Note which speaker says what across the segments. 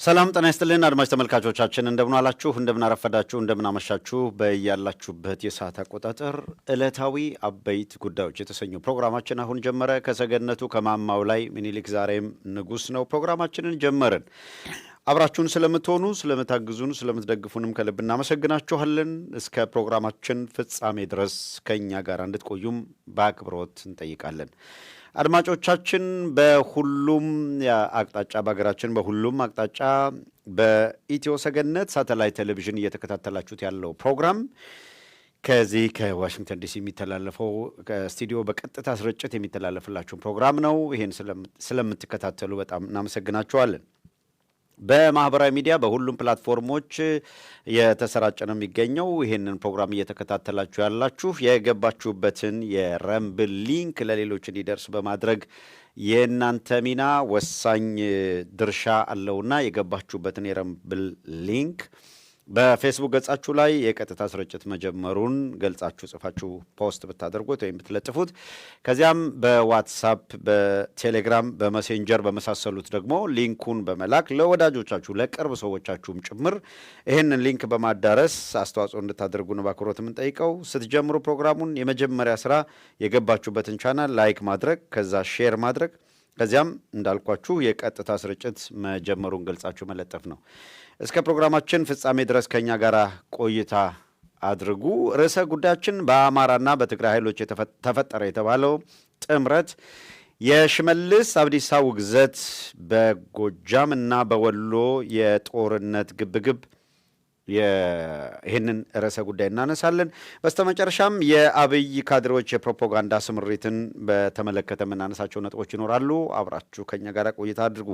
Speaker 1: ሰላም ጤና ይስጥልን አድማጭ ተመልካቾቻችን እንደምን አላችሁ እንደምን አረፈዳችሁ እንደምን አመሻችሁ በእያላችሁበት የሰዓት አቆጣጠር ዕለታዊ አበይት ጉዳዮች የተሰኘው ፕሮግራማችን አሁን ጀመረ። ከሰገነቱ ከማማው ላይ ምኒልክ ዛሬም ንጉስ ነው። ፕሮግራማችንን ጀመርን። አብራችሁን ስለምትሆኑ ስለምታግዙን ስለምትደግፉንም ከልብ እናመሰግናችኋለን። እስከ ፕሮግራማችን ፍጻሜ ድረስ ከኛ ጋር እንድትቆዩም በአክብሮት እንጠይቃለን። አድማጮቻችን በሁሉም አቅጣጫ በሀገራችን በሁሉም አቅጣጫ በኢትዮ ሰገነት ሳተላይት ቴሌቪዥን እየተከታተላችሁት ያለው ፕሮግራም ከዚህ ከዋሽንግተን ዲሲ የሚተላለፈው ከስቱዲዮ በቀጥታ ስርጭት የሚተላለፍላችሁ ፕሮግራም ነው። ይሄን ስለምትከታተሉ በጣም እናመሰግናችኋለን። በማህበራዊ ሚዲያ በሁሉም ፕላትፎርሞች የተሰራጨ ነው የሚገኘው። ይሄንን ፕሮግራም እየተከታተላችሁ ያላችሁ የገባችሁበትን የረምብል ሊንክ ለሌሎች እንዲደርስ በማድረግ የእናንተ ሚና ወሳኝ ድርሻ አለውና የገባችሁበትን የረምብል ሊንክ በፌስቡክ ገጻችሁ ላይ የቀጥታ ስርጭት መጀመሩን ገልጻችሁ ጽፋችሁ ፖስት ብታደርጉት ወይም ብትለጥፉት ከዚያም በዋትሳፕ በቴሌግራም በመሴንጀር በመሳሰሉት ደግሞ ሊንኩን በመላክ ለወዳጆቻችሁ ለቅርብ ሰዎቻችሁም ጭምር ይህንን ሊንክ በማዳረስ አስተዋጽኦ እንድታደርጉ ነው በአክብሮት የምንጠይቀው። ስትጀምሩ ፕሮግራሙን የመጀመሪያ ስራ የገባችሁበትን ቻናል ላይክ ማድረግ ከዛ ሼር ማድረግ ከዚያም እንዳልኳችሁ የቀጥታ ስርጭት መጀመሩን ገልጻችሁ መለጠፍ ነው። እስከ ፕሮግራማችን ፍጻሜ ድረስ ከኛ ጋር ቆይታ አድርጉ። ርዕሰ ጉዳያችን በአማራና በትግራይ ኃይሎች ተፈጠረ የተባለው ጥምረት የሽመልስ አብዲሳ ውግዘት በጎጃም እና በወሎ የጦርነት ግብግብ ይህንን ርዕሰ ጉዳይ እናነሳለን። በስተመጨረሻም የአብይ ካድሬዎች የፕሮፓጋንዳ ስምሪትን በተመለከተ የምናነሳቸው ነጥቦች ይኖራሉ። አብራችሁ ከኛ ጋር ቆይታ አድርጉ።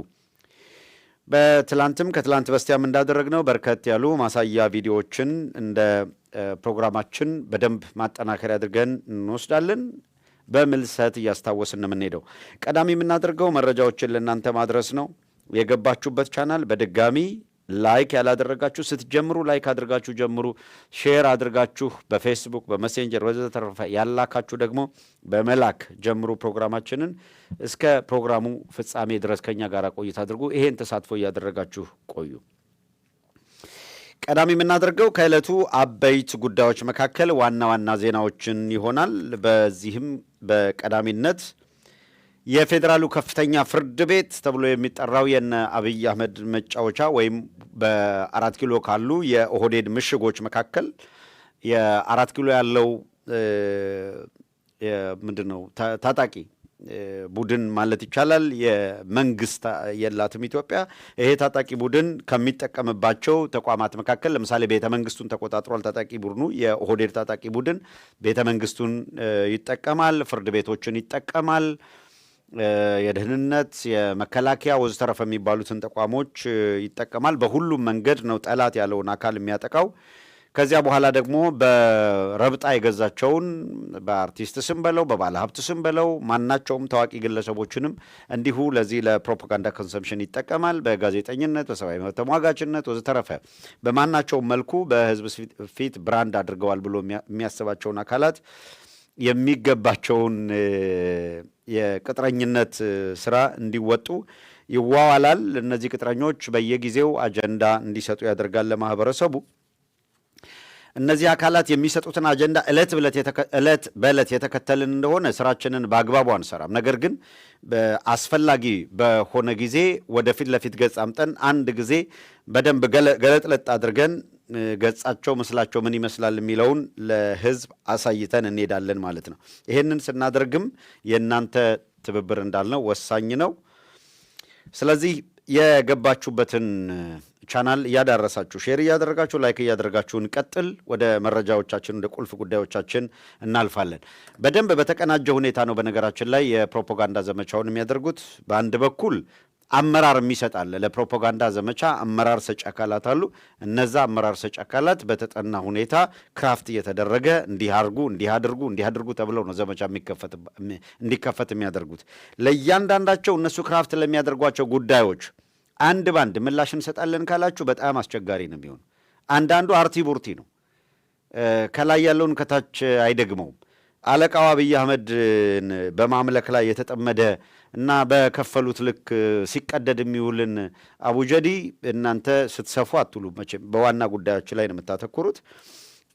Speaker 1: በትላንትም ከትላንት በስቲያም እንዳደረግነው በርከት ያሉ ማሳያ ቪዲዮዎችን እንደ ፕሮግራማችን በደንብ ማጠናከሪያ አድርገን እንወስዳለን። በምልሰት እያስታወስን ነው የምንሄደው። ቀዳሚ የምናደርገው መረጃዎችን ለእናንተ ማድረስ ነው። የገባችሁበት ቻናል በድጋሚ ላይክ ያላደረጋችሁ ስትጀምሩ ላይክ አድርጋችሁ ጀምሩ። ሼር አድርጋችሁ በፌስቡክ በመሴንጀር ወዘተረፈ ያላካችሁ ደግሞ በመላክ ጀምሩ። ፕሮግራማችንን እስከ ፕሮግራሙ ፍጻሜ ድረስ ከኛ ጋር ቆይታ አድርጉ። ይሄን ተሳትፎ እያደረጋችሁ ቆዩ። ቀዳሚ የምናደርገው ከዕለቱ አበይት ጉዳዮች መካከል ዋና ዋና ዜናዎችን ይሆናል። በዚህም በቀዳሚነት የፌዴራሉ ከፍተኛ ፍርድ ቤት ተብሎ የሚጠራው የነ አብይ አህመድ መጫወቻ ወይም በ4 ኪሎ ካሉ የኦህዴድ ምሽጎች መካከል የ4 ኪሎ ያለው ምንድነው ታጣቂ ቡድን ማለት ይቻላል። የመንግስት የላትም ኢትዮጵያ። ይሄ ታጣቂ ቡድን ከሚጠቀምባቸው ተቋማት መካከል ለምሳሌ ቤተ መንግስቱን ተቆጣጥሯል። ታጣቂ ቡድኑ የኦህዴድ ታጣቂ ቡድን ቤተ መንግስቱን ይጠቀማል፣ ፍርድ ቤቶችን ይጠቀማል፣ የደህንነት የመከላከያ ወዘተረፈ የሚባሉትን ተቋሞች ይጠቀማል። በሁሉም መንገድ ነው ጠላት ያለውን አካል የሚያጠቃው። ከዚያ በኋላ ደግሞ በረብጣ የገዛቸውን በአርቲስት ስም በለው በባለ ሀብት ስም በለው ማናቸውም ታዋቂ ግለሰቦችንም እንዲሁ ለዚህ ለፕሮፓጋንዳ ኮንሰምፕሽን ይጠቀማል። በጋዜጠኝነት በሰብአዊ መብት ተሟጋችነት ወዘተረፈ በማናቸውም መልኩ በህዝብ ፊት ብራንድ አድርገዋል ብሎ የሚያስባቸውን አካላት የሚገባቸውን የቅጥረኝነት ስራ እንዲወጡ ይዋዋላል። እነዚህ ቅጥረኞች በየጊዜው አጀንዳ እንዲሰጡ ያደርጋል ለማህበረሰቡ። እነዚህ አካላት የሚሰጡትን አጀንዳ ዕለት በዕለት የተከተልን እንደሆነ ስራችንን በአግባቡ አንሰራም። ነገር ግን አስፈላጊ በሆነ ጊዜ ወደፊት ለፊት ገጽ አምጠን አንድ ጊዜ በደንብ ገለጥለጥ አድርገን ገጻቸው ምስላቸው ምን ይመስላል የሚለውን ለህዝብ አሳይተን እንሄዳለን ማለት ነው። ይሄንን ስናደርግም የእናንተ ትብብር እንዳልነው ወሳኝ ነው። ስለዚህ የገባችሁበትን ቻናል እያዳረሳችሁ ሼር እያደረጋችሁ ላይክ እያደረጋችሁ እንቀጥል። ወደ መረጃዎቻችን ወደ ቁልፍ ጉዳዮቻችን እናልፋለን። በደንብ በተቀናጀ ሁኔታ ነው በነገራችን ላይ የፕሮፓጋንዳ ዘመቻውን የሚያደርጉት። በአንድ በኩል አመራር የሚሰጣል ለፕሮፓጋንዳ ዘመቻ አመራር ሰጪ አካላት አሉ። እነዛ አመራር ሰጪ አካላት በተጠና ሁኔታ ክራፍት እየተደረገ እንዲህ አድርጉ ተብለው ነው ዘመቻ እንዲከፈት የሚያደርጉ። ለእያንዳንዳቸው እነሱ ክራፍት ለሚያደርጓቸው ጉዳዮች አንድ ባንድ ምላሽ እንሰጣለን ካላችሁ በጣም አስቸጋሪ ነው የሚሆነው። አንዳንዱ አርቲ ቡርቲ ነው፣ ከላይ ያለውን ከታች አይደግመውም። አለቃው አብይ አህመድን በማምለክ ላይ የተጠመደ እና በከፈሉት ልክ ሲቀደድ የሚውልን አቡጀዲ እናንተ ስትሰፉ አትሉ። መቼም በዋና ጉዳዮች ላይ ነው የምታተኩሩት።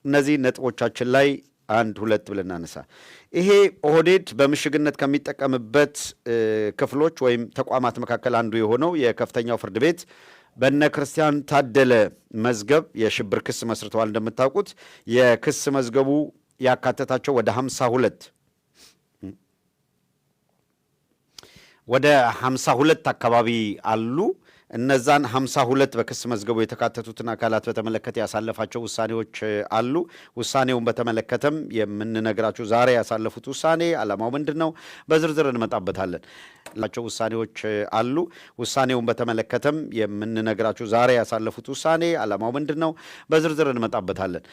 Speaker 1: እነዚህ ነጥቦቻችን ላይ አንድ ሁለት ብለን እናነሳ። ይሄ ኦህዴድ በምሽግነት ከሚጠቀምበት ክፍሎች ወይም ተቋማት መካከል አንዱ የሆነው የከፍተኛው ፍርድ ቤት በነ ክርስቲያን ታደለ መዝገብ የሽብር ክስ መስርተዋል። እንደምታውቁት የክስ መዝገቡ ያካተታቸው ወደ 52 አካባቢ አሉ። እነዛን 52 በክስ መዝገቡ የተካተቱትን አካላት በተመለከተ ያሳለፋቸው ውሳኔዎች አሉ። ውሳኔውን በተመለከተም የምንነግራችሁ ዛሬ ያሳለፉት ውሳኔ ዓላማው ምንድነው በዝርዝር እንመጣበታለን። ላቸው ውሳኔዎች አሉ። ውሳኔውን በተመለከተም የምንነግራችሁ ዛሬ ያሳለፉት ውሳኔ ዓላማው ምንድነው በዝርዝር እንመጣበታለን።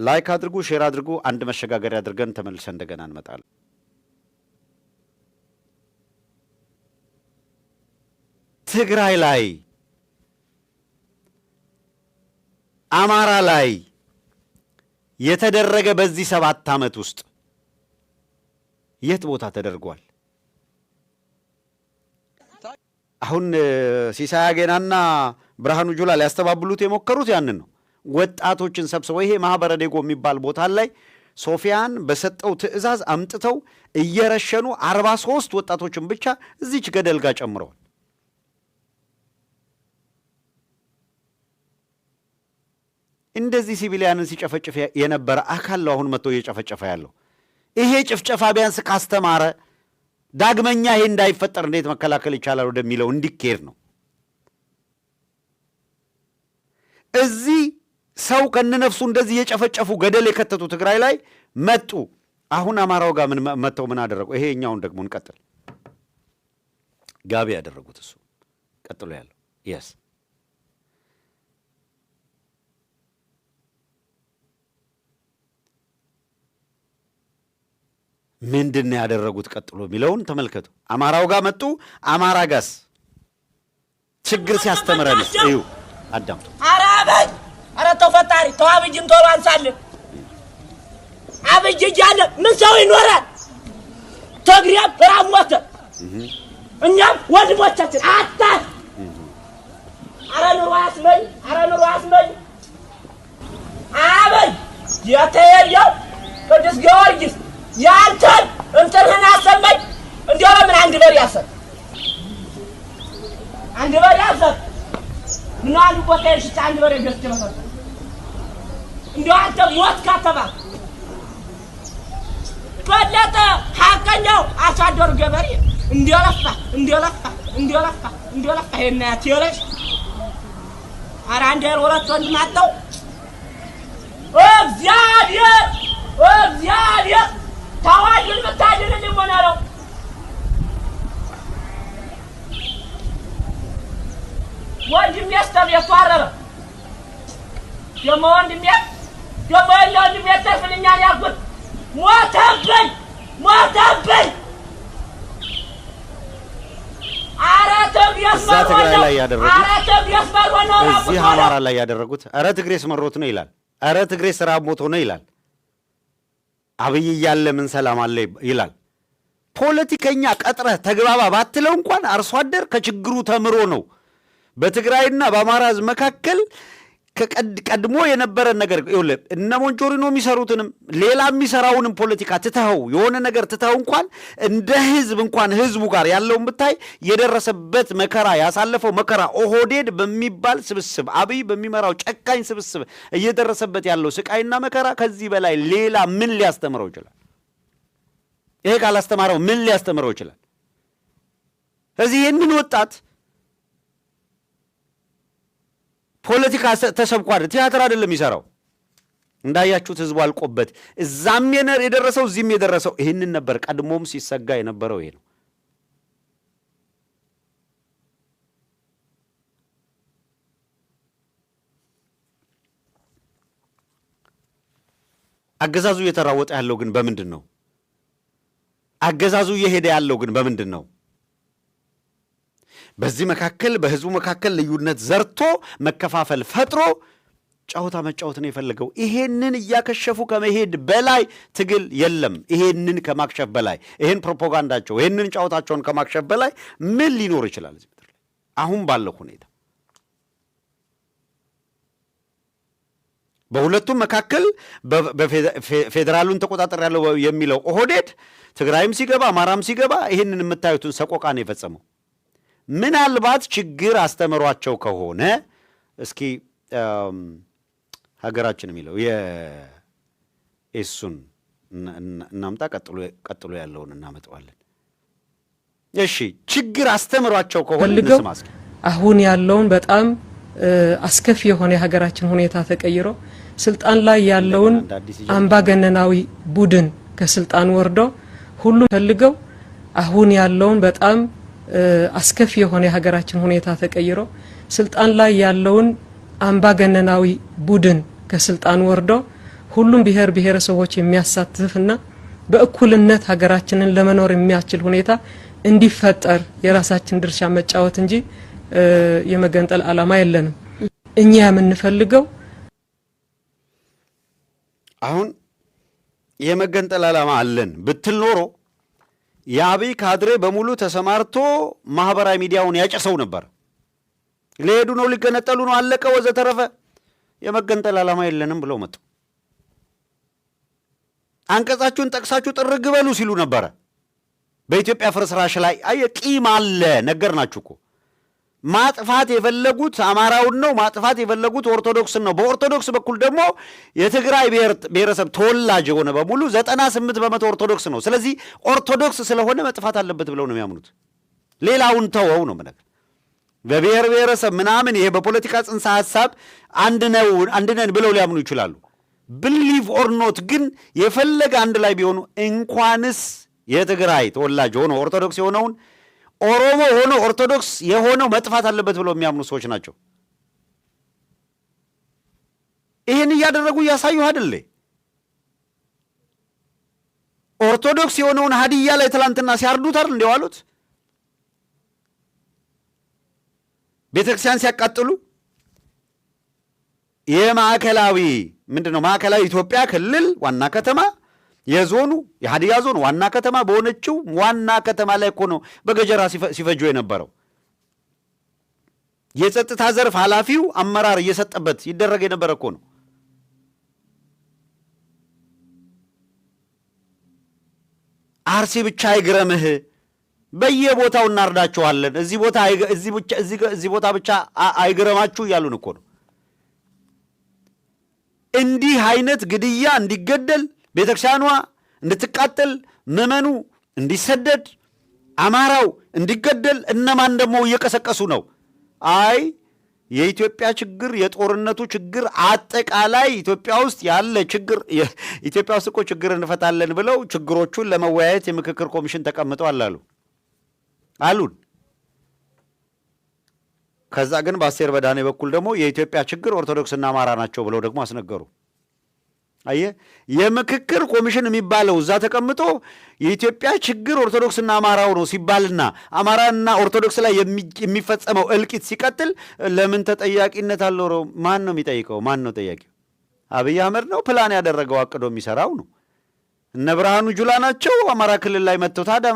Speaker 1: ላይክ አድርጉ፣ ሼር አድርጉ። አንድ መሸጋገሪያ አድርገን ተመልሰን እንደገና እንመጣለን። ትግራይ ላይ አማራ ላይ የተደረገ በዚህ 7 ዓመት ውስጥ የት ቦታ ተደርጓል? አሁን ሲሳይ አገናና ብርሃኑ ጁላ ሊያስተባብሉት የሞከሩት ያንን ነው። ወጣቶችን ሰብስበው ይሄ ማህበረ ዴጎ የሚባል ቦታ ላይ ሶፊያን በሰጠው ትዕዛዝ አምጥተው እየረሸኑ 43 ወጣቶችን ብቻ እዚች ገደል ጋር ጨምረዋል። እንደዚህ ሲቪሊያንን ሲጨፈጭፍ የነበረ አካል ነው አሁን መጥቶ እየጨፈጨፈ ያለው። ይሄ ጭፍጨፋ ቢያንስ ካስተማረ ዳግመኛ ይሄ እንዳይፈጠር እንዴት መከላከል ይቻላል ወደሚለው እንዲኬድ ነው። እዚህ ሰው ከነነፍሱ እንደዚህ እየጨፈጨፉ ገደል የከተቱ ትግራይ ላይ መጡ። አሁን አማራው ጋር ምን መጥተው ምን አደረጉ? ይሄኛውን ደግሞ እንቀጥል። ጋቢ ያደረጉት እሱ ቀጥሎ ያለው yes ምንድነው ያደረጉት ቀጥሎ የሚለውን ተመልከቱ። አማራው ጋር መጡ። አማራ ጋስ ችግር ሲያስተምረን እዩ፣ አዳምጡ።
Speaker 2: አራበይ አረ ተፈጣሪ ተዋብጅን ቶሎ አንሳልን። አብጅ እያለ ምን ሰው ይኖራል? ትግሬም ራብ ሞተ፣ እኛም ወንድሞቻችን አጣን። አረ ኑሮ አስመኝ፣ አረ ኑሮ አስመኝ። አበይ የተየው ቅዱስ ጊዮርጊስ ያንተን እንትንህን አሰማኝ። እንዲያው ለምን አንድ በር ያሰጥ አንድ በር ያሰጥ ምን አንድ ቦታ ይሽጣ አንድ በር ገዝተህ መሰጥ እንዲያው አንተ ሞት ከተባለ በለጠ ሐቀኛው አሳደሩ ገበሬ እንዲያለፋ ይሄን ያትየለሽ ኧረ አንድ ሁለት ወንድ ማጣው እግዚአብሔር ታዋጅን መታደልን ይሆናለው። ወንድሜ ያስተብየው አረረ ደሞ ወንድሜ ተፍልኛል ያልኩት ሞተብኝ።
Speaker 1: እዛ ትግራይ ላይ ያደረጉት እዚህ አማራ ላይ ያደረጉት አረ ትግሬ ስመሮት ነው ይላል። አረ ትግሬ ስራ ሞቶ ነው ይላል። አብይ እያለ ምን ሰላም አለ ይላል። ፖለቲከኛ ቀጥረህ ተግባባ ባትለው እንኳን አርሶ አደር ከችግሩ ተምሮ ነው። በትግራይና በአማራ ሕዝብ መካከል ቀድሞ የነበረ ነገር ይኸውልህ፣ እነ ሞንጆሪኖ የሚሰሩትንም ሌላ የሚሰራውንም ፖለቲካ ትተኸው የሆነ ነገር ትተኸው እንኳን እንደ ሕዝብ እንኳን ሕዝቡ ጋር ያለውን ብታይ የደረሰበት መከራ ያሳለፈው መከራ ኦህዴድ በሚባል ስብስብ አብይ በሚመራው ጨካኝ ስብስብ እየደረሰበት ያለው ስቃይና መከራ ከዚህ በላይ ሌላ ምን ሊያስተምረው ይችላል? ይሄ ካላስተማረው ምን ሊያስተምረው ይችላል? ስለዚህ ይህንን ወጣት ፖለቲካ ተሰብኳል። ቲያትር አይደለም የሚሰራው። እንዳያችሁት ህዝቡ አልቆበት እዛም የደረሰው እዚህም የደረሰው ይህንን ነበር። ቀድሞም ሲሰጋ የነበረው ይሄ ነው። አገዛዙ እየተራወጠ ያለው ግን በምንድን ነው? አገዛዙ እየሄደ ያለው ግን በምንድን ነው? በዚህ መካከል በህዝቡ መካከል ልዩነት ዘርቶ መከፋፈል ፈጥሮ ጨዋታ መጫወት ነው የፈለገው። ይሄንን እያከሸፉ ከመሄድ በላይ ትግል የለም። ይሄንን ከማክሸፍ በላይ ይሄን ፕሮፓጋንዳቸው ይሄንን ጨዋታቸውን ከማክሸፍ በላይ ምን ሊኖር ይችላል እዚህ ምድር ላይ አሁን ባለው ሁኔታ? በሁለቱም መካከል በፌዴራሉን ተቆጣጠር ያለው የሚለው ኦህዴድ ትግራይም ሲገባ አማራም ሲገባ ይሄንን የምታዩትን ሰቆቃ ነው የፈጸመው። ምናልባት ችግር አስተምሯቸው ከሆነ እስኪ ሀገራችን የሚለው የኤሱን እናምጣ፣ ቀጥሎ ያለውን እናመጣዋለን። እሺ ችግር አስተምሯቸው ከሆነ እንስማ እስኪ።
Speaker 3: አሁን ያለውን በጣም አስከፊ የሆነ የሀገራችን ሁኔታ ተቀይሮ ስልጣን ላይ ያለውን አምባገነናዊ ቡድን ከስልጣን ወርዶ ሁሉ ፈልገው አሁን ያለውን በጣም አስከፊ የሆነ የሀገራችን ሁኔታ ተቀይሮ ስልጣን ላይ ያለውን አምባገነናዊ ቡድን ከስልጣን ወርዶ ሁሉም ብሔር ብሔረሰቦች የሚያሳትፍና በእኩልነት ሀገራችንን ለመኖር የሚያስችል ሁኔታ እንዲፈጠር የራሳችን ድርሻ መጫወት እንጂ የመገንጠል ዓላማ የለንም። እኛ የምንፈልገው
Speaker 1: አሁን የመገንጠል ዓላማ አለን ብትል ኖሮ የአብይ ካድሬ በሙሉ ተሰማርቶ ማህበራዊ ሚዲያውን ያጨሰው ነበር። ሊሄዱ ነው፣ ሊገነጠሉ ነው፣ አለቀ ወዘተረፈ። የመገንጠል ዓላማ የለንም ብለው መጡ። አንቀጻችሁን ጠቅሳችሁ ጥርግ በሉ ሲሉ ነበረ። በኢትዮጵያ ፍርስራሽ ላይ ቂም አለ። ነገርናችሁ እኮ ማጥፋት የፈለጉት አማራውን ነው፣ ማጥፋት የፈለጉት ኦርቶዶክስን ነው። በኦርቶዶክስ በኩል ደግሞ የትግራይ ብሔረሰብ ተወላጅ የሆነ በሙሉ 98% ኦርቶዶክስ ነው። ስለዚህ ኦርቶዶክስ ስለሆነ መጥፋት አለበት ብለው ነው የሚያምኑት። ሌላውን ተወው ነው ምነገር። በብሔር ብሔረሰብ ምናምን ይሄ በፖለቲካ ጽንሰ ሐሳብ አንድ ነን ብለው ሊያምኑ ይችላሉ። ብሊቭ ኦር ኖት ግን የፈለገ አንድ ላይ ቢሆኑ እንኳንስ የትግራይ ተወላጅ ሆኖ ኦርቶዶክስ የሆነውን ኦሮሞ ሆኖ ኦርቶዶክስ የሆነው መጥፋት አለበት ብለው የሚያምኑ ሰዎች ናቸው። ይህን እያደረጉ እያሳዩ አይደለ? ኦርቶዶክስ የሆነውን ሀዲያ ላይ ትላንትና ሲያርዱት አይደል እንደዋሉት? ቤተክርስቲያን ሲያቃጥሉ የማዕከላዊ ምንድነው ማዕከላዊ ኢትዮጵያ ክልል ዋና ከተማ የዞኑ የሀዲያ ዞን ዋና ከተማ በሆነችው ዋና ከተማ ላይ እኮ ነው በገጀራ ሲፈጁ የነበረው። የጸጥታ ዘርፍ ኃላፊው አመራር እየሰጠበት ይደረግ የነበረ እኮ ነው። አርሲ ብቻ አይግረምህ፣ በየቦታው እናርዳቸዋለን፣ እዚህ ቦታ ብቻ አይግረማችሁ እያሉን እኮ ነው። እንዲህ አይነት ግድያ እንዲገደል ቤተክርስቲያኗ እንድትቃጠል ምዕመኑ እንዲሰደድ አማራው እንዲገደል እነማን ደግሞ እየቀሰቀሱ ነው? አይ የኢትዮጵያ ችግር የጦርነቱ ችግር አጠቃላይ ኢትዮጵያ ውስጥ ያለ ችግር ኢትዮጵያ ውስጥ እኮ ችግር እንፈታለን ብለው ችግሮቹን ለመወያየት የምክክር ኮሚሽን ተቀምጠዋል አሉን። ከዛ ግን በአስቴር በዳኔ በኩል ደግሞ የኢትዮጵያ ችግር ኦርቶዶክስና አማራ ናቸው ብለው ደግሞ አስነገሩ። አየ የምክክር ኮሚሽን የሚባለው እዛ ተቀምጦ የኢትዮጵያ ችግር ኦርቶዶክስና አማራው ነው ሲባልና አማራና ኦርቶዶክስ ላይ የሚፈጸመው እልቂት ሲቀጥል ለምን ተጠያቂነት አልኖረው? ማን ነው የሚጠይቀው? ማን ነው ጠያቂው? አብይ አህመድ ነው ፕላን ያደረገው አቅዶ የሚሰራው ነው። እነ ብርሃኑ ጁላ ናቸው አማራ ክልል ላይ መጥተው። ታዲያ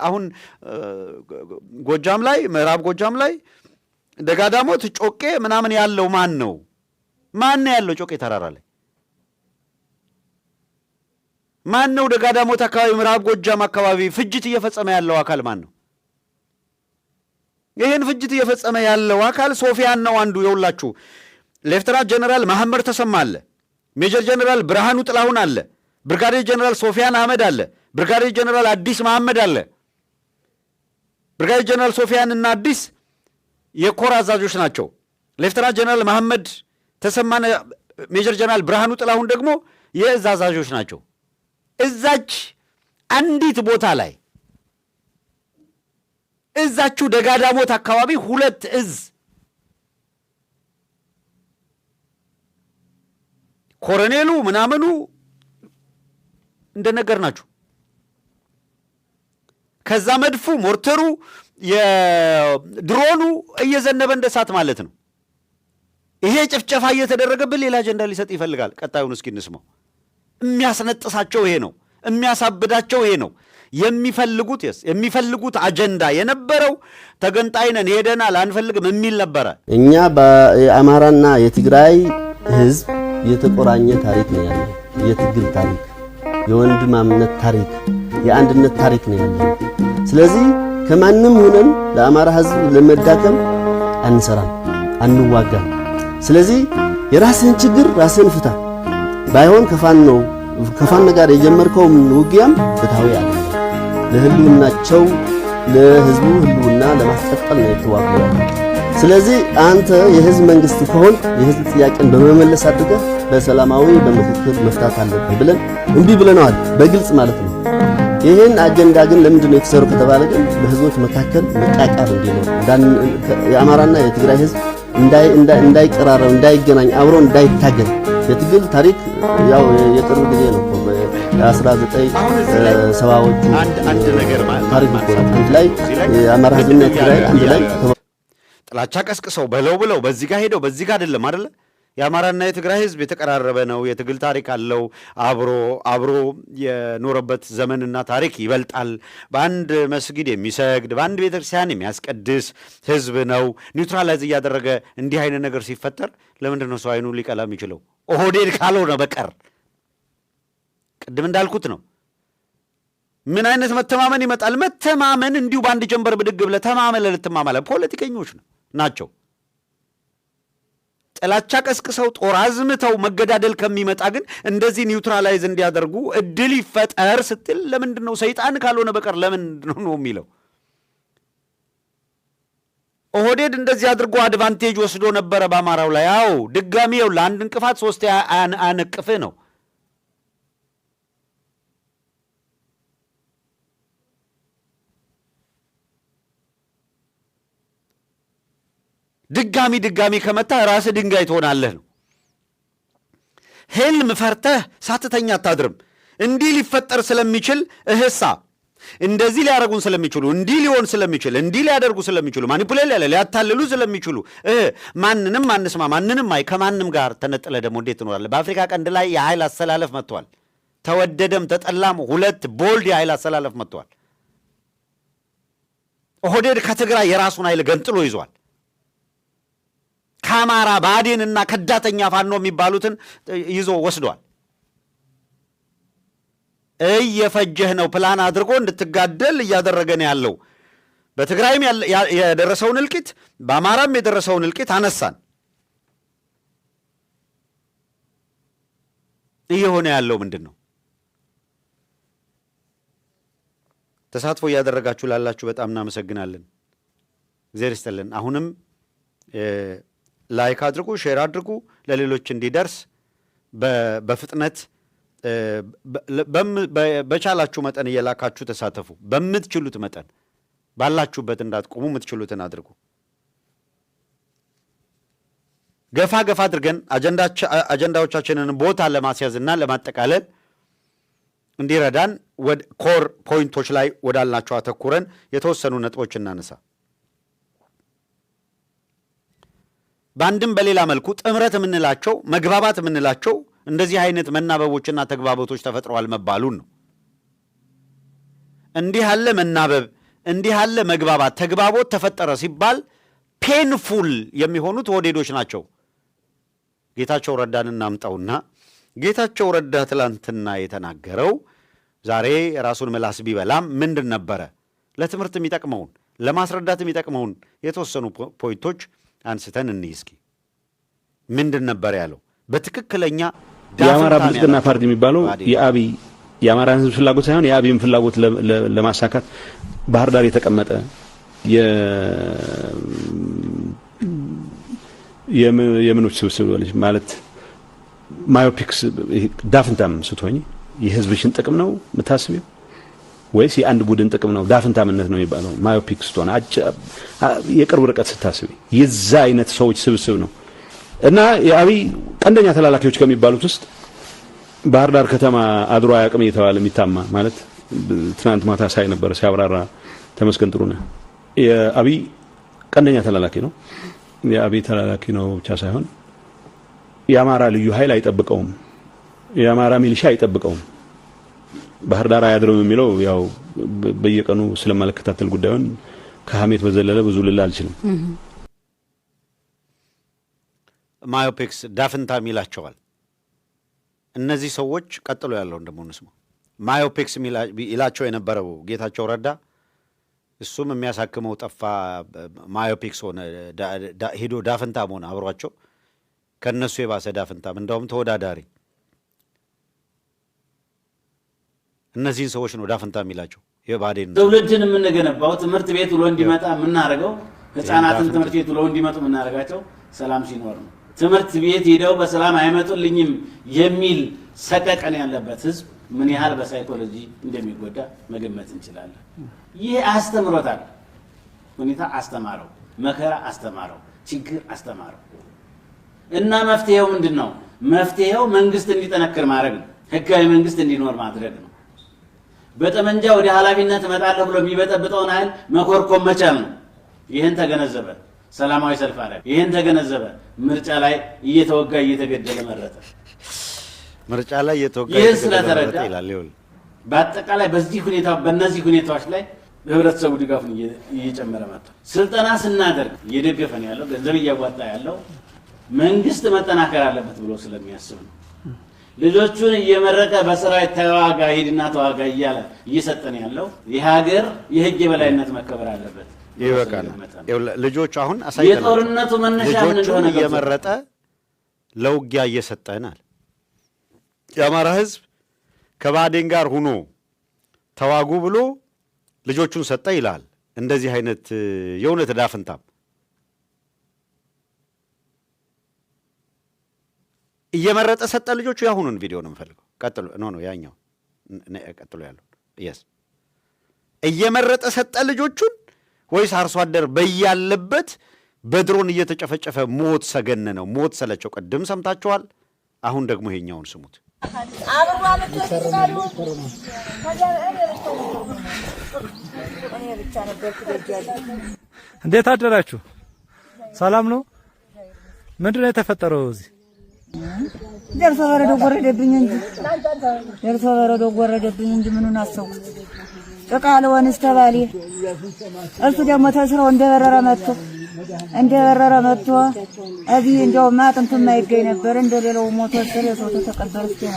Speaker 1: አሁን ጎጃም ላይ ምዕራብ ጎጃም ላይ ደጋዳሞት ጮቄ ምናምን ያለው ማን ነው? ማን ያለው ጮቄ ተራራ ላይ ማን ነው? ደጋዳሞት አካባቢ ምዕራብ ጎጃም አካባቢ ፍጅት እየፈጸመ ያለው አካል ማን ነው? ይህን ፍጅት እየፈጸመ ያለው አካል ሶፊያን ነው አንዱ። የውላችሁ ሌፍተናንት ጀነራል መሐመድ ተሰማ አለ፣ ሜጀር ጀነራል ብርሃኑ ጥላሁን አለ፣ ብርጋዴር ጀነራል ሶፊያን አህመድ አለ፣ ብርጋዴር ጀነራል አዲስ መሐመድ አለ። ብርጋዴር ጀነራል ሶፊያን እና አዲስ የኮር አዛዦች ናቸው። ሌፍተናንት ጀነራል መሐመድ ተሰማና ሜጀር ጀነራል ብርሃኑ ጥላሁን ደግሞ የእዝ አዛዦች ናቸው። እዛች አንዲት ቦታ ላይ እዛችሁ ደጋዳሞት አካባቢ ሁለት እዝ ኮሎኔሉ ምናምኑ እንደነገር ናችሁ። ከዛ መድፉ ሞርተሩ የድሮኑ እየዘነበ እንደ እሳት ማለት ነው። ይሄ ጭፍጨፋ እየተደረገብን ሌላ አጀንዳ ሊሰጥ ይፈልጋል። ቀጣዩን እስኪ እንስማው። የሚያስነጥሳቸው ይሄ ነው፣ የሚያሳብዳቸው ይሄ ነው። የሚፈልጉት አጀንዳ የነበረው ተገንጣይነን ሄደናል አንፈልግም የሚል ነበረ።
Speaker 4: እኛ በአማራና የትግራይ ህዝብ የተቆራኘ ታሪክ ነው ያለው። የትግል ታሪክ፣ የወንድማምነት ታሪክ፣ የአንድነት ታሪክ ነው ያለው። ስለዚህ ከማንም ሆነን ለአማራ ህዝብ ለመዳከም አንሰራም፣ አንዋጋም። ስለዚህ የራስህን ችግር ራስህን ፍታ። ባይሆን ከፋኖ ጋር የጀመርከው ውጊያም ፍትሃዊ አይደለም። ለህልውናቸው ለህዝቡ ህልውና ለማስቀጠል ነው የተዋጋው። ስለዚህ አንተ የህዝብ መንግስት ከሆን የህዝብ ጥያቄን በመመለስ አድርገህ በሰላማዊ በምክክር መፍታት አለብህ ብለን እንቢ ብለናል፣ በግልጽ ማለት ነው። ይህን አጀንዳ ግን ለምንድን ነው የተሰሩ ከተባለ ግን በህዝቦች መካከል መቃቃር እንዲኖር የአማራና የትግራይ ህዝብ እንዳይቀራረብ፣ እንዳይገናኝ፣ አብሮ እንዳይታገል የትግል ታሪክ ያው የቅርብ ጊዜ ነው። በ1970ዎቹ
Speaker 1: አንድ ነገር
Speaker 4: ታሪክ ላይ የአማራ ህዝብና የትግራይ አንድ ላይ
Speaker 1: ጥላቻ ቀስቅሰው ብለው በዚህ ጋር ሄደው በዚህ ጋር አይደለም አይደለ? የአማራና የትግራይ ህዝብ የተቀራረበ ነው። የትግል ታሪክ አለው። አብሮ የኖረበት ዘመንና ታሪክ ይበልጣል። በአንድ መስጊድ የሚሰግድ በአንድ ቤተክርስቲያን የሚያስቀድስ ህዝብ ነው። ኒውትራላይዝ እያደረገ እንዲህ አይነት ነገር ሲፈጠር ለምንድን ነው ሰው አይኑ ሊቀላ የሚችለው? ኦህዴድ ካልሆነ በቀር ቅድም እንዳልኩት ነው። ምን አይነት መተማመን ይመጣል? መተማመን እንዲሁ በአንድ ጀንበር ብድግ ብለህ ተማመን ልትማማለ ፖለቲከኞች ናቸው። ጥላቻ ቀስቅሰው ጦር አዝምተው መገዳደል ከሚመጣ ግን እንደዚህ ኒውትራላይዝ እንዲያደርጉ እድል ይፈጠር ስትል ለምንድን ነው? ሰይጣን ካልሆነ በቀር ለምንድን ነው የሚለው? ኦህዴድ እንደዚህ አድርጎ አድቫንቴጅ ወስዶ ነበረ በአማራው ላይ። አዎ ድጋሚው ለአንድ እንቅፋት ሶስት አነቅፍህ ነው። ድጋሚ ከመታ ራስህ ድንጋይ ትሆናለህ ነው። ህልም ፈርተህ ሳትተኛ አታድርም። እንዲህ ሊፈጠር ስለሚችል እህሳ እንደዚህ ሊያደርጉን ስለሚችሉ እንዲህ ሊሆን ስለሚችል እንዲህ ሊያደርጉ ስለሚችሉ ማኒፑሌት ሊያታልሉ ስለሚችሉ ማንንም አንስማ፣ ማንንም ከማንም ጋር ተነጥለ ደግሞ እንዴት ትኖራለህ? በአፍሪካ ቀንድ ላይ የኃይል አሰላለፍ መጥቷል። ተወደደም ተጠላም ሁለት ቦልድ የኃይል አሰላለፍ መጥቷል። ኦህዴድ ከትግራይ የራሱን ኃይል ገንጥሎ ይዟል። ከአማራ ብአዴንና ከዳተኛ ፋኖ የሚባሉትን ይዞ ወስዷል። እየፈጀህ ነው። ፕላን አድርጎ እንድትጋደል እያደረገ ነው ያለው። በትግራይም የደረሰውን እልቂት በአማራም የደረሰውን እልቂት አነሳን። እየሆነ ያለው ምንድን ነው? ተሳትፎ እያደረጋችሁ ላላችሁ በጣም እናመሰግናለን። እግዚአብሔር ይስጥልን። አሁንም ላይክ አድርጉ፣ ሼር አድርጉ፣ ለሌሎች እንዲደርስ በፍጥነት በቻላችሁ መጠን እየላካችሁ ተሳተፉ። በምትችሉት መጠን ባላችሁበት እንዳትቆሙ የምትችሉትን አድርጉ። ገፋ አድርገን አጀንዳዎቻችንን ቦታ ለማስያዝና ለማጠቃለል እንዲረዳን ኮር ፖይንቶች ላይ ወዳልናቸው አተኩረን የተወሰኑ ነጥቦች እናነሳ። በአንድም በሌላ መልኩ ጥምረት የምንላቸው መግባባት የምንላቸው እንደዚህ አይነት መናበቦችና ተግባቦቶች ተፈጥረዋል መባሉን ነው። እንዲህ ያለ መናበብ፣ እንዲህ ያለ መግባባት፣ ተግባቦት ተፈጠረ ሲባል ፔንፉል የሚሆኑት ኦህዴዶች ናቸው። ጌታቸው ረዳን እናምጣውና ጌታቸው ረዳ ትላንትና የተናገረው ዛሬ ራሱን ምላስ ቢበላም ምንድን ነበረ? ለትምህርት የሚጠቅመውን ለማስረዳት የሚጠቅመውን የተወሰኑ ፖይንቶች አንስተን እንይ እስኪ። ምንድን ነበር ያለው? በትክክለኛ
Speaker 5: የአማራ ብልጽግና ፓርቲ የሚባለው የአማራን ህዝብ ፍላጎት ሳይሆን የአብይን ፍላጎት ለማሳካት ባህር ዳር የተቀመጠ የምኖች ስብስብ ማለት ማዮፒክስ ዳፍንታም ስትሆኝ የህዝብሽን ጥቅም ነው የምታስቢው ወይስ የአንድ ቡድን ጥቅም ነው? ዳፍንታምነት ነው የሚባለው ማዮፒክስ ስትሆን የቅርብ ርቀት ስታስቢ የዛ አይነት ሰዎች ስብስብ ነው። እና የአብይ ቀንደኛ ተላላኪዎች ከሚባሉት ውስጥ ባህር ዳር ከተማ አድሮ አያውቅም እየተባለ የሚታማ ማለት ትናንት ማታ ሳይ ነበር ሲያብራራ ተመስገን ጥሩነህ። የአብይ ቀንደኛ ተላላኪ ነው። የአብይ ተላላኪ ነው ብቻ ሳይሆን የአማራ ልዩ ኃይል አይጠብቀውም፣ የአማራ ሚሊሻ አይጠብቀውም። ባህር ዳር አያድርም የሚለው ያው በየቀኑ ስለማለከታተል ጉዳዩን ከሐሜት በዘለለ ብዙ ልል አልችልም።
Speaker 1: ማዮፒክስ ዳፍንታም ይላቸዋል እነዚህ ሰዎች። ቀጥሎ ያለውን ደግሞ እንስማ። ማዮፒክስ ይላቸው የነበረው ጌታቸው ረዳ እሱም የሚያሳክመው ጠፋ፣ ማዮፒክስ ሆነ፣ ሄዶ ዳፍንታም ሆነ አብሯቸው። ከነሱ የባሰ ዳፍንታም እንደውም ተወዳዳሪ። እነዚህን ሰዎች ነው ዳፍንታም ይላቸው። የባዴን
Speaker 6: ትውልድን የምንገነባው ትምህርት ቤት ውሎ እንዲመጣ የምናደርገው ህፃናትን ትምህርት ቤት ውሎ እንዲመጡ የምናደርጋቸው ሰላም ሲኖር ነው። ትምህርት ቤት ሄደው በሰላም አይመጡልኝም የሚል ሰቀቀን ያለበት ህዝብ ምን ያህል በሳይኮሎጂ እንደሚጎዳ መገመት እንችላለን። ይህ አስተምሮታል፣ ሁኔታ አስተማረው፣ መከራ አስተማረው፣ ችግር አስተማረው እና መፍትሄው ምንድነው? መፍትሄው መንግስት እንዲጠነክር ማድረግ ነው። ህጋዊ መንግስት እንዲኖር ማድረግ ነው። በጠመንጃ ወደ ኃላፊነት እመጣለሁ ብሎ የሚበጠብጠውን ኃይል መኮርኮም መቻል ነው። ይህን ተገነዘበ፣ ሰላማዊ ሰልፍ አደረገ። ይህን ተገነዘበ፣ ምርጫ ላይ እየተወጋ እየተገደለ መረጠ።
Speaker 1: ምርጫ ላይ እየተወጋ
Speaker 6: ይህን ስለተረዳ በአጠቃላይ በዚህ ሁኔታ በእነዚህ ሁኔታዎች ላይ ህብረተሰቡ ድጋፉን እየጨመረ መጣ። ስልጠና ስናደርግ እየደገፈን ያለው ገንዘብ እያዋጣ ያለው መንግስት መጠናከር አለበት ብሎ ስለሚያስብ ነው። ልጆቹን እየመረቀ በሰራዊት ተዋጋ ሂድና ተዋጋ እያለ እየሰጠን ያለው የሀገር የህግ የበላይነት መከበር አለበት።
Speaker 1: ይበቃል። ልጆች አሁን አሳይተናል።
Speaker 6: የጦርነቱ መነሻ ምን እንደሆነ
Speaker 1: እየመረጠ ለውጊያ እየሰጠናል። የአማራ ህዝብ ከባዴን ጋር ሆኖ ተዋጉ ብሎ ልጆቹን ሰጠ ይላል። እንደዚህ አይነት የእውነት ዳፍንታም እየመረጠ ሰጠ ልጆቹ። ያሁኑን ቪዲዮ ነው የምፈልገው። ቀጥሎ ነው ያኛው ቀጥሎ ያለው yes እየመረጠ ሰጠ ልጆቹን ወይስ አርሶ አደር በያለበት በድሮን እየተጨፈጨፈ ሞት ሰገነ ነው? ሞት ሰለቸው። ቀደም ሰምታችኋል። አሁን ደግሞ ይሄኛውን ስሙት።
Speaker 7: እንዴት አደራችሁ? ሰላም ነው? ምንድነው የተፈጠረው እዚህ?
Speaker 8: ደርሶ በረዶ ጎረደብኝ እንጂ ምኑን አሰብኩት። ጭቃ ልሆንስ ተባለ። እሱ ደግሞ ተስረው እንደበረረ መጥቶ እዚህ እንደው ማጥንቱ የማይገኝ ነበር። እንደሌላው ሞቶ ሰው ተቀበረ እስከና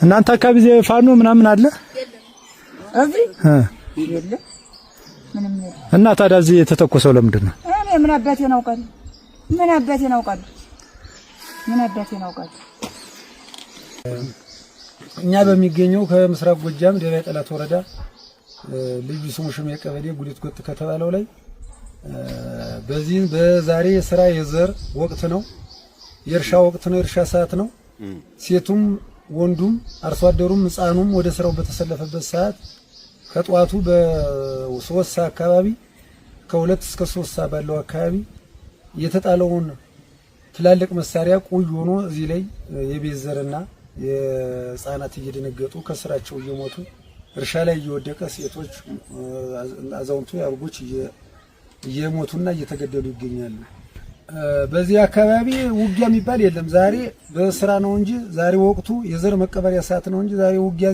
Speaker 7: እናንተ አካባቢ ፋኖ ምናምን አለ
Speaker 8: እዚህ የለ ምንም የለ።
Speaker 7: እና ታዲያ እዚህ የተተኮሰው ለምንድን ነው?
Speaker 8: እኔ ምን አባቴ ነው ቃል
Speaker 9: እኛ በሚገኘው ከምስራቅ ጎጃም ደባይ ጠላት ወረዳ ልዩ ስሙ ሽሜ ቀበሌ ጉሊት ጎጥ ከተባለው ላይ በዛሬ ስራ የዘር ወቅት ነው፣ የእርሻ ወቅት ነው፣ የእርሻ ሰዓት ነው። ሴቱም ወንዱም አርሶ አደሩም ህፃኑም ወደ ስራው በተሰለፈበት ሰዓት ከጧቱ በ3 ሰዓት አካባቢ ከ2 እስከ 3 ሰዓት ባለው አካባቢ የተጣለውን ትላልቅ መሳሪያ ቆይ ሆኖ እዚህ ላይ የቤት ዘርና የህፃናት እየደነገጡ ከስራቸው እየሞቱ እርሻ ላይ እየወደቀ ሴቶች አዛውንቱ ያርጎች እየሞቱና እየተገደሉ ይገኛሉ። በዚህ አካባቢ ውጊያ የሚባል የለም። ዛሬ በስራ ነው እንጂ ዛሬ ወቅቱ የዘር መቀበሪያ ሰዓት ነው እንጂ ዛሬ ውጊያ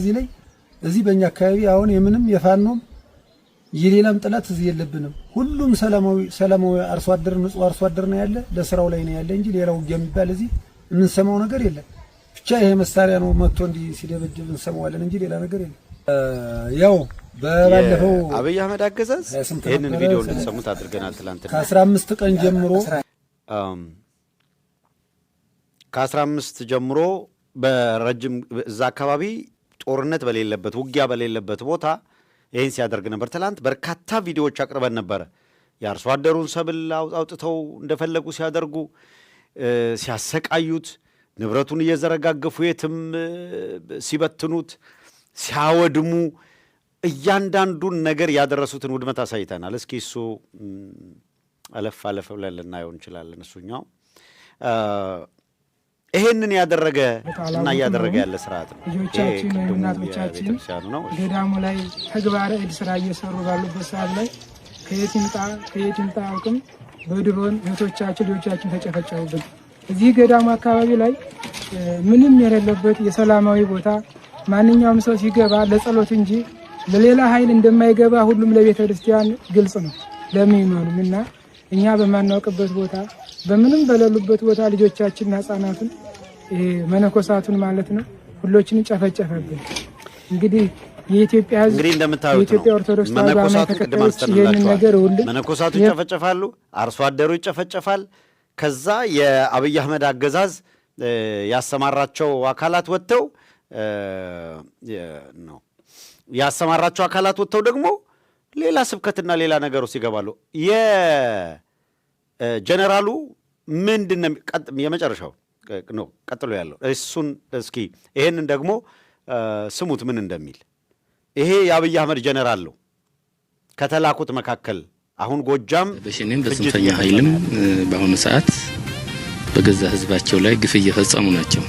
Speaker 9: እዚህ በእኛ አካባቢ አሁን የምንም የፋኖም የሌላም ጥላት እዚህ የለብንም። ሁሉም ሰላማዊ አርሶ አደር ንጹህ አርሶ አደር ነው ያለ፣ ለስራው ላይ ነው ያለ እንጂ ሌላ ውጊያ የሚባል እዚህ የምንሰማው ነገር የለም። ብቻ ይሄ መሳሪያ ነው መጥቶ እንዲህ ሲደበድብ እንሰማዋለን እንጂ ሌላ ነገር የለም። ያው በባለፈው
Speaker 1: አብይ አህመድ አገዛዝ ይሄንን ቪዲዮ እንድትሰሙት አድርገናል። ትላንትና
Speaker 9: ከ15 ቀን ጀምሮ
Speaker 1: ከ15 ጀምሮ በረጅም እዛ አካባቢ ጦርነት በሌለበት ውጊያ በሌለበት ቦታ ይህን ሲያደርግ ነበር። ትላንት በርካታ ቪዲዮዎች አቅርበን ነበረ። የአርሶ አደሩን ሰብል አውጥተው እንደፈለጉ ሲያደርጉ፣ ሲያሰቃዩት፣ ንብረቱን እየዘረጋገፉ የትም ሲበትኑት፣ ሲያወድሙ እያንዳንዱን ነገር ያደረሱትን ውድመት አሳይተናል። እስኪ እሱ አለፍ ብለን ልናየው እንችላለን። እሱኛው ይሄንን ያደረገ እና እያደረገ ያለ ስርዓት ነው።
Speaker 10: ልጆቻችን እናቶቻችን ገዳሙ ላይ ተግባረ እድ ስራ እየሰሩ ባሉበት ሰዓት ላይ ከየት ይምጣ አውቅም በድሮን እህቶቻችን ልጆቻችን ተጨፈጨፉብን። እዚህ ገዳሙ አካባቢ ላይ ምንም የሌለበት የሰላማዊ ቦታ ማንኛውም ሰው ሲገባ ለጸሎት እንጂ ለሌላ ኃይል እንደማይገባ ሁሉም ለቤተ ክርስቲያን ግልጽ ነው ለሚመኑም እና እኛ በማናውቅበት ቦታ በምንም በሌሉበት ቦታ ልጆቻችንና ህፃናቱን መነኮሳቱን ማለት ነው ሁሎችንም ጨፈጨፈብን። እንግዲህ የኢትዮጵያ ህዝብ
Speaker 1: እንግዲህ እንደምታዩት
Speaker 10: የኢትዮጵያ ኦርቶዶክስ ተዋሕዶ ተከታዮች ይሄንን ነገር ሁሉ
Speaker 1: መነኮሳቱ ይጨፈጨፋሉ፣ አርሶ አደሩ ይጨፈጨፋል። ከዛ የአብይ አህመድ አገዛዝ ያሰማራቸው አካላት ወጥተው ያሰማራቸው አካላት ወጥተው ደግሞ ሌላ ስብከትና ሌላ ነገር ውስጥ ይገባሉ። የጀነራሉ ምንድነው የመጨረሻው ነው ቀጥሎ ያለው እሱን እስኪ ይሄንን ደግሞ ስሙት ምን እንደሚል። ይሄ የአብይ አህመድ ጀነራል ነው ከተላኩት መካከል አሁን ጎጃም
Speaker 11: በሸኔም በጽንፈኛ ኃይልም በአሁኑ ሰዓት በገዛ ህዝባቸው ላይ ግፍ እየፈጸሙ ናቸው።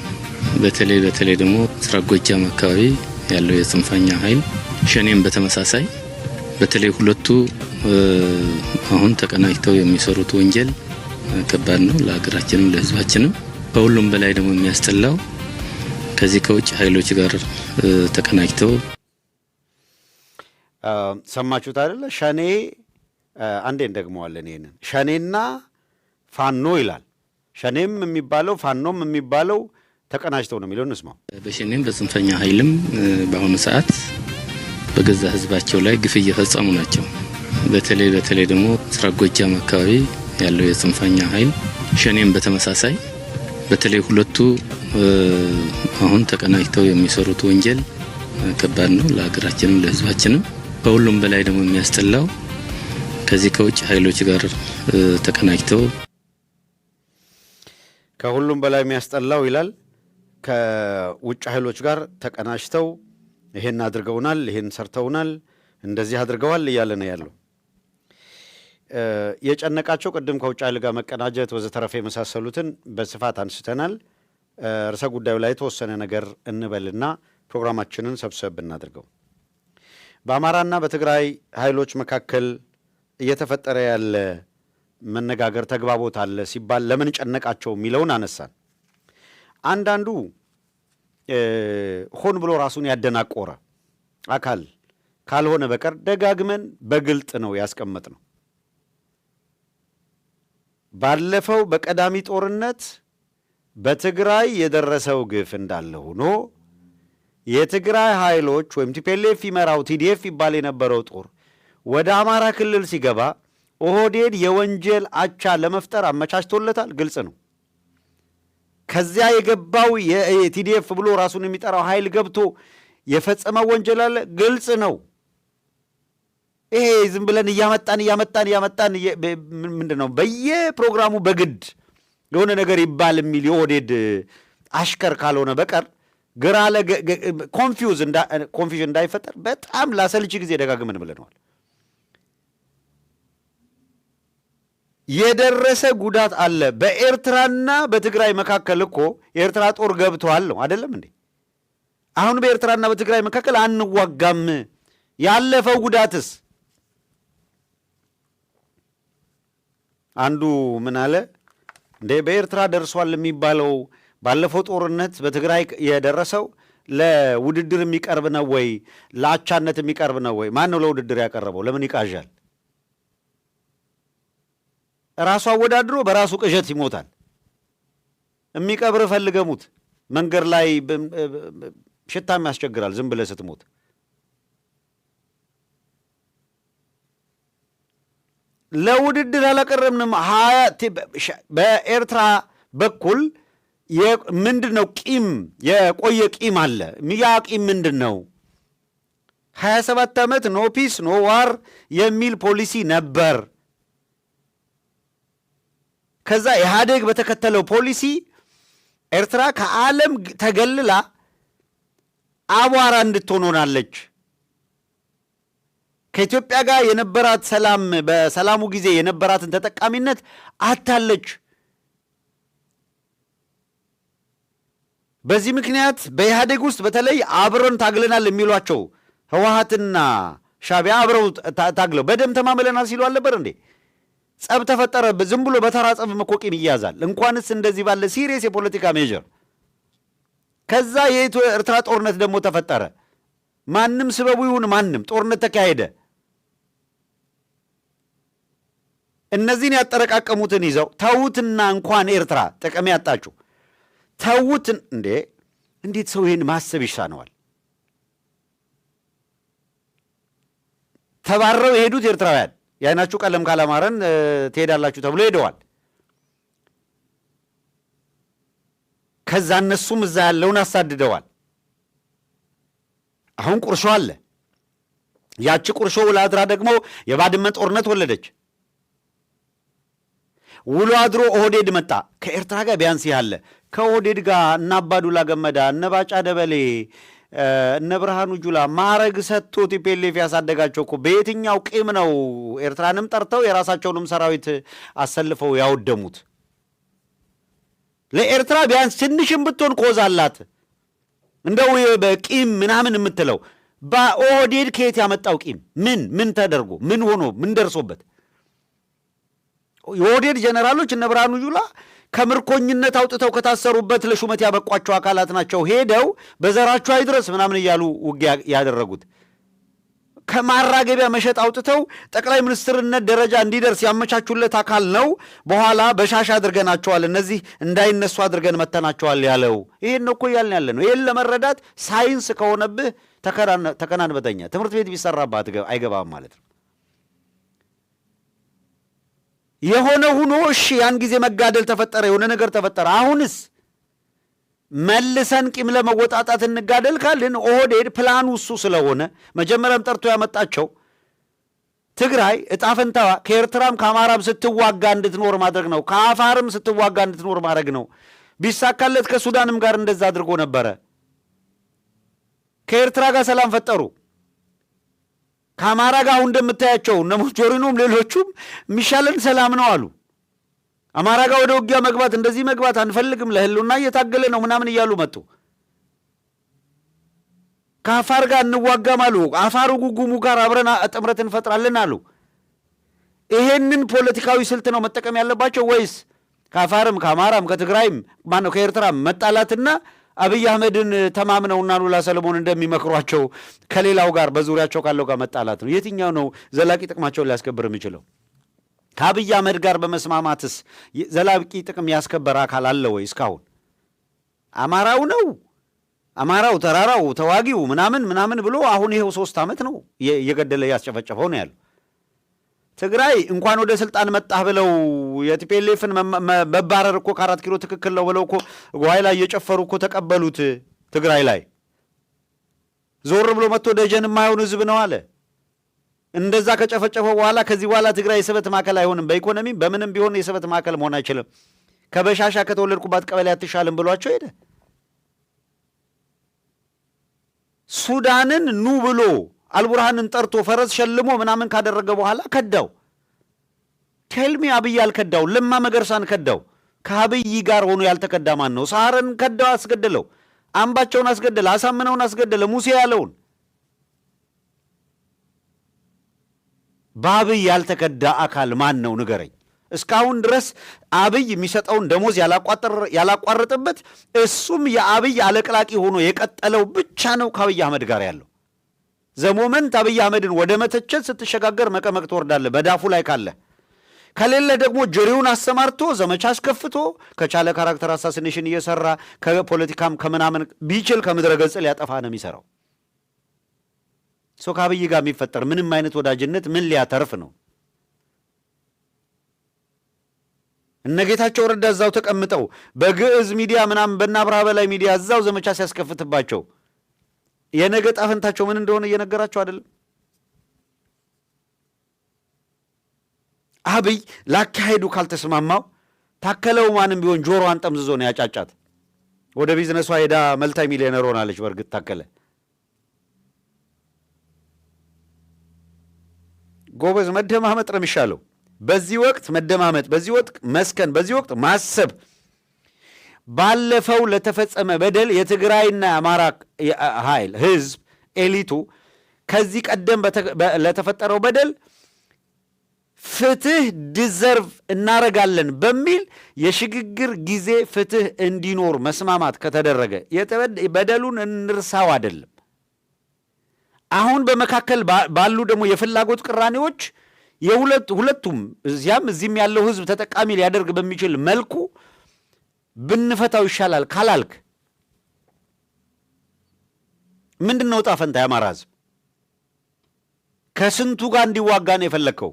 Speaker 11: በተለይ ደግሞ ምስራቅ ጎጃም አካባቢ ያለው የጽንፈኛ ኃይል ሸኔም በተመሳሳይ በተለይ ሁለቱ አሁን ተቀናጅተው የሚሰሩት ወንጀል ከባድ ነው ለሀገራችንም ለህዝባችንም። ከሁሉም በላይ ደግሞ የሚያስጠላው ከዚህ ከውጭ ኃይሎች ጋር ተቀናጅተው
Speaker 1: ሰማችሁት አይደለ? ሸኔ አንዴ እንደግመዋለን ይሄንን ሸኔና ፋኖ ይላል። ሸኔም የሚባለው ፋኖም የሚባለው ተቀናጅተው ነው የሚለው እንስማው።
Speaker 11: በሸኔም በጽንፈኛ ኃይልም በአሁኑ ሰዓት በገዛ ህዝባቸው ላይ ግፍ እየፈጸሙ ናቸው። በተለይ ደግሞ ምስራቅ ጎጃም አካባቢ ያለው የጽንፈኛ ኃይል ሸኔም በተመሳሳይ በተለይ ሁለቱ አሁን ተቀናጅተው የሚሰሩት ወንጀል ከባድ ነው ለሀገራችንም ለህዝባችንም። ከሁሉም በላይ ደግሞ የሚያስጠላው ከዚህ ከውጭ ኃይሎች ጋር ተቀናጅተው
Speaker 1: ከሁሉም በላይ የሚያስጠላው ይላል ከውጭ ኃይሎች ጋር ተቀናጅተው ይሄን አድርገውናል፣ ይሄን ሰርተውናል፣ እንደዚህ አድርገዋል እያለ ነው ያለው። የጨነቃቸው ቅድም ከውጭ ኃይል ጋር መቀናጀት ወዘተረፈ የመሳሰሉትን በስፋት አንስተናል። ርዕሰ ጉዳዩ ላይ የተወሰነ ነገር እንበልና ፕሮግራማችንን ሰብሰብ እናድርገው። በአማራና በትግራይ ኃይሎች መካከል እየተፈጠረ ያለ መነጋገር ተግባቦት አለ ሲባል ለምን ጨነቃቸው የሚለውን አነሳን። አንዳንዱ ሆን ብሎ ራሱን ያደናቆረ አካል ካልሆነ በቀር ደጋግመን በግልጥ ነው ያስቀመጥ ነው። ባለፈው በቀዳሚ ጦርነት በትግራይ የደረሰው ግፍ እንዳለ ሆኖ የትግራይ ኃይሎች ወይም ቲፒኤልኤፍ ይመራው ቲዲኤፍ ይባል የነበረው ጦር ወደ አማራ ክልል ሲገባ ኦህዴድ የወንጀል አቻ ለመፍጠር አመቻችቶለታል። ግልጽ ነው። ከዚያ የገባው የቲዲኤፍ ብሎ ራሱን የሚጠራው ኃይል ገብቶ የፈጸመው ወንጀል አለ። ግልጽ ነው። ይሄ ዝም ብለን እያመጣን ምንድን ነው በየፕሮግራሙ በግድ የሆነ ነገር ይባል የሚል የኦህዴድ አሽከር ካልሆነ በቀር ግራ ኮንፊውዥን እንዳይፈጠር በጣም ላሰልቺ ጊዜ ደጋግመን ብለነዋል። የደረሰ ጉዳት አለ። በኤርትራና በትግራይ መካከል እኮ የኤርትራ ጦር ገብቷል ነው አይደለም እንዴ? አሁን በኤርትራና በትግራይ መካከል አንዋጋም። ያለፈው ጉዳትስ? አንዱ ምን አለ እንዴ በኤርትራ ደርሷል የሚባለው ባለፈው ጦርነት በትግራይ የደረሰው ለውድድር የሚቀርብ ነው ወይ? ለአቻነት የሚቀርብ ነው ወይ? ማን ነው ለውድድር ያቀረበው? ለምን ይቃዣል? ራሱ አወዳድሮ በራሱ ቅዠት ይሞታል። የሚቀብር ፈልገሙት መንገድ ላይ ሽታም ያስቸግራል ዝም ብለህ ስትሞት። ለውድድር አላቀረብንም። በኤርትራ በኩል ምንድን ነው ቂም፣ የቆየ ቂም አለ። ያ ቂም ምንድን ነው? 27 ዓመት ኖ ፒስ ኖ ዋር የሚል ፖሊሲ ነበር። ከዛ ኢህአዴግ በተከተለው ፖሊሲ ኤርትራ ከዓለም ተገልላ አቧራ እንድትሆን ሆናለች። ከኢትዮጵያ ጋር የነበራት ሰላም በሰላሙ ጊዜ የነበራትን ተጠቃሚነት አታለች። በዚህ ምክንያት በኢህአዴግ ውስጥ በተለይ አብረን ታግለናል የሚሏቸው ህወሓትና ሻዕቢያ አብረው ታግለው በደም ተማምለናል ሲሉ አልነበር እንዴ? ጸብ ተፈጠረበት ዝም ብሎ በተራ ጸብ መቆቂም ይያዛል። እንኳንስ እንደዚህ ባለ ሲሪየስ የፖለቲካ ሜጀር። ከዛ የኢትዮ ኤርትራ ጦርነት ደግሞ ተፈጠረ። ማንም ስበቡ ይሁን ማንም ጦርነት ተካሄደ። እነዚህን ያጠረቃቀሙትን ይዘው ተውትና እንኳን ኤርትራ ጥቅም ያጣችሁ ተውትን። እንዴት ሰው ይሄን ማሰብ ይሳነዋል? ተባረው የሄዱት ኤርትራውያን የዓይናችሁ ቀለም ካላማረን ትሄዳላችሁ ተብሎ ሄደዋል። ከዛ እነሱም እዛ ያለውን አሳድደዋል። አሁን ቁርሾ አለ። ያቺ ቁርሾ ውላ አድራ ደግሞ የባድመ ጦርነት ወለደች። ውሎ አድሮ ኦህዴድ መጣ። ከኤርትራ ጋር ቢያንስ ያለ ከኦህዴድ ጋር እነ አባዱላ ገመዳ፣ እነ ባጫ ደበሌ፣ እነ ብርሃኑ ጁላ ማረግ ሰጥቶ ቲፒኤልኤፍ ያሳደጋቸው እኮ በየትኛው ቂም ነው ኤርትራንም ጠርተው የራሳቸውንም ሰራዊት አሰልፈው ያወደሙት? ለኤርትራ ቢያንስ ትንሽም ብትሆን ኮዝ አላት። እንደው በቂም ምናምን የምትለው በኦህዴድ ከየት ያመጣው ቂም? ምን ተደርጎ ምን ሆኖ ምን ደርሶበት? የኦህዴድ ጀነራሎች እነ ብርሃኑ ጁላ ከምርኮኝነት አውጥተው ከታሰሩበት ለሹመት ያበቋቸው አካላት ናቸው። ሄደው በዘራቸው አይድረስ ምናምን እያሉ ውጊያ ያደረጉት ከማራገቢያ መሸጥ አውጥተው ጠቅላይ ሚኒስትርነት ደረጃ እንዲደርስ ያመቻቹለት አካል ነው። በኋላ በሻሽ አድርገናቸዋል፣ እነዚህ እንዳይነሱ አድርገን መተናቸዋል ያለው ይሄን ነው እኮ እያልን ያለ ነው። ይሄን ለመረዳት ሳይንስ ከሆነብህ ተከናንበተኛ ትምህርት ቤት ቢሰራባት አይገባም ማለት ነው። የሆነ ሁኖ እሺ፣ ያን ጊዜ መጋደል ተፈጠረ፣ የሆነ ነገር ተፈጠረ። አሁንስ መልሰን ቂም ለመወጣጣት እንጋደል ካልን ኦህዴድ ፕላኑ እሱ ስለሆነ መጀመሪያም ጠርቶ ያመጣቸው ትግራይ እጣ ፈንታዋ ከኤርትራም ከአማራም ስትዋጋ እንድትኖር ማድረግ ነው፣ ከአፋርም ስትዋጋ እንድትኖር ማድረግ ነው። ቢሳካለት ከሱዳንም ጋር እንደዛ አድርጎ ነበረ። ከኤርትራ ጋር ሰላም ፈጠሩ። ከአማራ ጋር አሁን እንደምታያቸው እነ ሞጆሪኖም ሌሎቹም የሚሻለን ሰላም ነው አሉ። አማራ ጋር ወደ ውጊያ መግባት እንደዚህ መግባት አንፈልግም፣ ለህልውና እየታገለ ነው ምናምን እያሉ መጡ። ከአፋር ጋር እንዋጋም አሉ። አፋሩ ጉጉሙ ጋር አብረን ጥምረት እንፈጥራለን አሉ። ይሄንን ፖለቲካዊ ስልት ነው መጠቀም ያለባቸው ወይስ ከአፋርም ከአማራም ከትግራይም ማነው ከኤርትራም መጣላትና አብይ አህመድን ተማምነውና ሉላ ሰለሞን እንደሚመክሯቸው ከሌላው ጋር በዙሪያቸው ካለው ጋር መጣላት ነው? የትኛው ነው ዘላቂ ጥቅማቸውን ሊያስከብር የሚችለው? ከአብይ አህመድ ጋር በመስማማትስ ዘላቂ ጥቅም ያስከበረ አካል አለ ወይ? እስካሁን አማራው ነው አማራው ተራራው ተዋጊው ምናምን ብሎ አሁን ይሄው 3 ዓመት ነው እየገደለ ያስጨፈጨፈው ነው ያለው። ትግራይ እንኳን ወደ ስልጣን መጣህ ብለው የቲፒኤልኤፍን መባረር እኮ ከ4 ኪሎ ትክክል ነው ብለው እኮ ጓይ ላይ እየጨፈሩ እኮ ተቀበሉት። ትግራይ ላይ ዞር ብሎ መጥቶ ደጀን የማይሆን ህዝብ ነው አለ። እንደዛ ከጨፈጨፈው በኋላ ከዚህ በኋላ ትግራይ የስበት ማዕከል አይሆንም፣ በኢኮኖሚም በምንም ቢሆን የስበት ማዕከል መሆን አይችልም፣ ከበሻሻ ከተወለድኩባት ቀበሌ አትሻልም ብሏቸው ሄደ። ሱዳንን ኑ ብሎ አልቡርሃንን ጠርቶ ፈረስ ሸልሞ ምናምን ካደረገ በኋላ ከዳው። ቴልሚ አብይ አልከዳው፣ ለማ መገርሳን ከዳው። ከአብይ ጋር ሆኖ ያልተከዳ ማን ነው? ሳረን ከዳው፣ አስገደለው። አምባቸውን አስገደለ፣ አሳምነውን አስገደለ፣ ሙሴ ያለውን። በአብይ ያልተከዳ አካል ማን ነው ንገረኝ። እስካሁን ድረስ አብይ የሚሰጠውን ደሞዝ ያላቋረጠበት እሱም የአብይ አለቅላቂ ሆኖ የቀጠለው ብቻ ነው ከአብይ አህመድ ጋር ያለው። ዘሞመንት አብይ አህመድን ወደ መተቸት ስትሸጋገር መቀመቅ ትወርዳለህ በዳፉ ላይ ካለ። ከሌለ ደግሞ ጀሪውን አሰማርቶ ዘመቻ አስከፍቶ ከቻለ ካራክተር አሳሲኔሽን እየሰራ ከፖለቲካም ከምናምን ቢችል ከምድረ ገጽ ሊያጠፋ ነው የሚሰራው። ሰው ከአብይ ጋር የሚፈጠር ምንም አይነት ወዳጅነት ምን ሊያተርፍ ነው? እነ ጌታቸው ረዳ እዛው ተቀምጠው በግዕዝ ሚዲያ ምናምን በእናብርሃ በላይ ሚዲያ እዛው ዘመቻ ሲያስከፍትባቸው የነገ ጣፈንታቸው ምን እንደሆነ እየነገራቸው አይደለም። አብይ ላካሄዱ ካልተስማማው ታከለው ማንም ቢሆን ጆሮዋን ጠምዝዞ ነው ያጫጫት። ወደ ቢዝነሷ ሄዳ መልታይ ሚሊዮነር ሆናለች። በእርግጥ ታከለ ጎበዝ መደማመጥ ነው የሚሻለው። በዚህ ወቅት መደማመጥ፣ በዚህ ወቅት መስከን፣ በዚህ ወቅት ማሰብ። ባለፈው ለተፈጸመ በደል የትግራይና የአማራ ኃይል ህዝብ ኤሊቱ ከዚህ ቀደም ለተፈጠረው በደል ፍትህ ዲዘርቭ እናረጋለን በሚል የሽግግር ጊዜ ፍትህ እንዲኖር መስማማት ከተደረገ በደሉን እንርሳው አይደለም። አሁን በመካከል ባሉ ደግሞ የፍላጎት ቅራኔዎች ሁለቱም እዚህም ያለው ህዝብ ተጠቃሚ ሊያደርግ በሚችል መልኩ ብንፈታው ይሻላል ካላልክ ምንድነው ዕጣ ፈንታ? የአማራ ህዝብ ከስንቱ ጋር እንዲዋጋ ነው የፈለከው?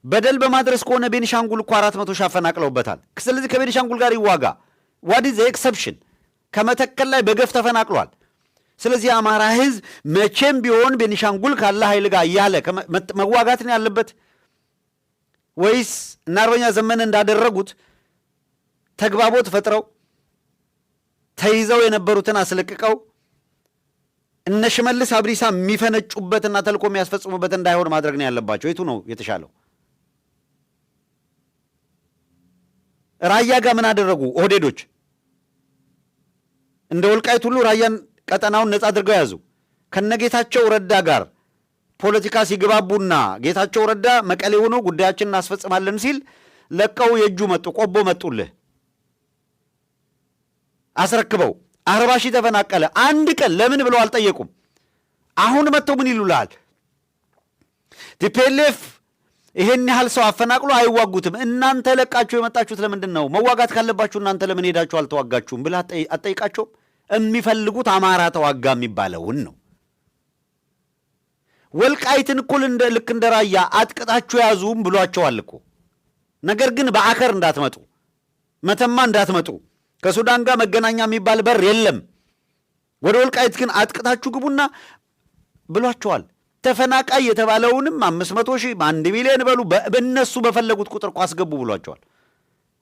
Speaker 1: በደል በማድረስ ከሆነ ቤኒሻንጉል እኮ 400 ሺህ አፈናቅለውበታል። ስለዚህ ከቤኒሻንጉል ጋር ይዋጋ። ዋት ኢዝ ዘ ኤክሰፕሽን? ከመተከል ላይ በገፍ ተፈናቅሏል። ስለዚህ የአማራ ህዝብ መቼም ቢሆን ቤኒሻንጉል ካለ ኃይል ጋር እያለ መዋጋት ነው ያለበት ወይስ እና አርበኛ ዘመነ እንዳደረጉት ተግባቦት ፈጥረው ተይዘው የነበሩትን አስለቅቀው እነ ሽመልስ አብዲሳ የሚፈነጩበትና ተልኮ የሚያስፈጽሙበት እንዳይሆን ማድረግ ነው ያለባቸው? የቱ ነው የተሻለው? ራያ ጋር ምን አደረጉ? ኦህዴዶች እንደ ወልቃይት ሁሉ ራያን ቀጠናውን ነጻ አድርገው ያዙ። ከነጌታቸው ረዳ ጋር ፖለቲካ ሲግባቡና ጌታቸው ረዳ መቀሌ ሆኖ ጉዳያችንን እናስፈጽማለን ሲል ለቀው የእጁ መጡ። ቆቦ መጡልህ አስረክበው 40 ሺህ ተፈናቀለ። አንድ ቀን ለምን ብለው አልጠየቁም። አሁን መጥተው ምን ይሉልሃል? ቲፒኤልኤፍ ይሄን ያህል ሰው አፈናቅሎ አይዋጉትም። እናንተ ለቃችሁ የመጣችሁት ለምንድን ነው? መዋጋት ካለባችሁ እናንተ ለምን ሄዳችሁ አልተዋጋችሁም ብለህ አትጠይቃቸውም? የሚፈልጉት አማራ ተዋጋ የሚባለውን ነው። ወልቃይትን እኩል ልክ እንደ ራያ አጥቅጣችሁ ያዙም ብሏቸዋል እኮ። ነገር ግን በአከር እንዳትመጡ፣ መተማ እንዳትመጡ፣ ከሱዳን ጋር መገናኛ የሚባል በር የለም፣ ወደ ወልቃይት ግን አጥቅታችሁ ግቡና ብሏቸዋል። ተፈናቃይ የተባለውንም 500 ሺህ 1 ሚሊዮን በሉ በእነሱ በፈለጉት ቁጥር እኮ አስገቡ ብሏቸዋል።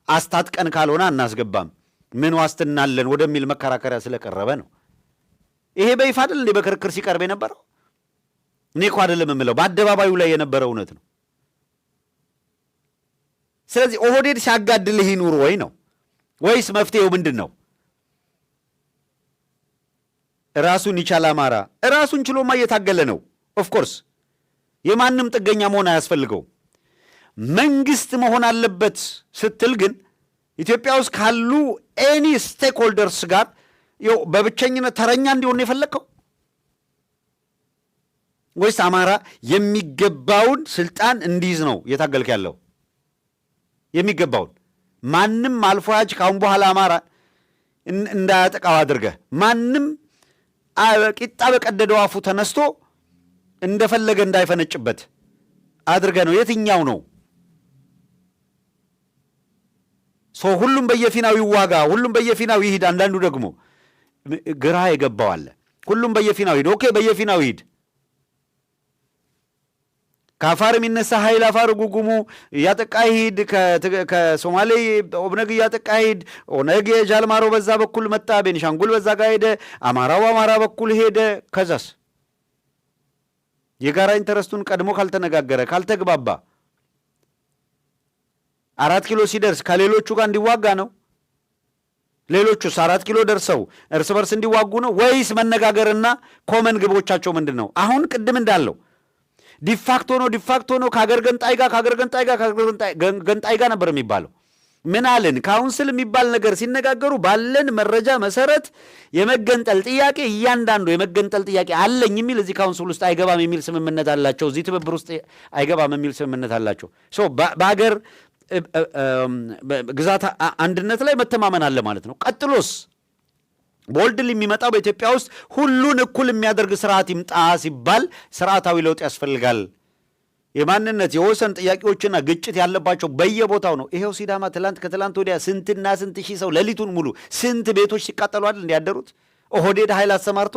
Speaker 1: አስታጥቀን ካልሆነ አናስገባም ምን ዋስትና አለን ወደሚል መከራከሪያ ስለቀረበ ነው። ይሄ በይፋ አይደል እንዴ በክርክር ሲቀርብ የነበረው? እኔ እኮ አይደለም የምለው በአደባባዩ ላይ የነበረው እውነት ነው። ስለዚህ ኦህዴድ ሲያጋድልህ ይኑር ወይ ነው ወይስ መፍትሄው ምንድን ነው? ራሱን ይቻል አማራ ራሱን ችሎማ እየታገለ ነው። ኦፍኮርስ የማንም ጥገኛ መሆን አያስፈልገው። መንግስት መሆን አለበት ስትል ግን ኢትዮጵያ ውስጥ ካሉ ኤኒ ስቴክሆልደርስ ጋር በብቸኝነት ተረኛ እንዲሆን የፈለግከው ወይስ አማራ የሚገባውን ስልጣን እንዲይዝ ነው እየታገልክ ያለው? የሚገባውን ማንም አልፎ ያጅ ካሁን በኋላ አማራ እንዳያጠቃው አድርገህ ማንም ቂጣ በቀደደው አፉ ተነስቶ እንደፈለገ እንዳይፈነጭበት አድርገህ ነው? የትኛው ነው? ሁሉም በየፊናው ይዋጋ፣ ሁሉም በየፊናው ይሂድ። አንዳንዱ ደግሞ ግራ የገባው አለ። ሁሉም በየፊናው ይሂድ። ኦኬ በየፊናው ይሂድ። ከአፋር የሚነሳ ኃይል አፋር ጉጉሙ እያጠቃ ይሂድ። ከሶማሌ ኦብነግ እያጠቃ ይሂድ። ኦነግ የጃልማሮ በዛ በኩል መጣ፣ ቤኒሻንጉል በዛ ጋር ሄደ፣ አማራው አማራ በኩል ሄደ። ከዛስ የጋራ ኢንተረስቱን ቀድሞ ካልተነጋገረ ካልተግባባ 4 ኪሎ ሲደርስ ከሌሎቹ ጋር እንዲዋጋ ነው? ሌሎቹስ 4 ኪሎ ደርሰው እርስ በርስ እንዲዋጉ ነው ወይስ መነጋገርና ኮመን ግቦቻቸው ምንድን ነው? አሁን ቅድም እንዳለው ዲፋክቶ ነው ከሀገር ገንጣይ ጋር ነበር የሚባለው። ምን አለን? ካውንስል የሚባል ነገር ሲነጋገሩ ባለን መረጃ መሰረት የመገንጠል ጥያቄ እያንዳንዱ የመገንጠል ጥያቄ አለኝ የሚል እዚህ ካውንስል ውስጥ አይገባም የሚል ስምምነት አላቸው። እዚህ ትብብር ውስጥ አይገባም የሚል ስምምነት አላቸው። በሀገር ግዛት አንድነት ላይ መተማመን አለ ማለት ነው። ቀጥሎስ ቦልድል የሚመጣው በኢትዮጵያ ውስጥ ሁሉን እኩል የሚያደርግ ስርዓት ይምጣ ሲባል ስርዓታዊ ለውጥ ያስፈልጋል። የማንነት የወሰን ጥያቄዎችና ግጭት ያለባቸው በየቦታው ነው። ይሄው ሲዳማ ከትላንት ወዲያ ስንትና ስንት ሺህ ሰው ሌሊቱን ሙሉ ስንት ቤቶች ሲቃጠሉ አይደል እንዲያደሩት? ኦህዴድ ኃይል አሰማርቶ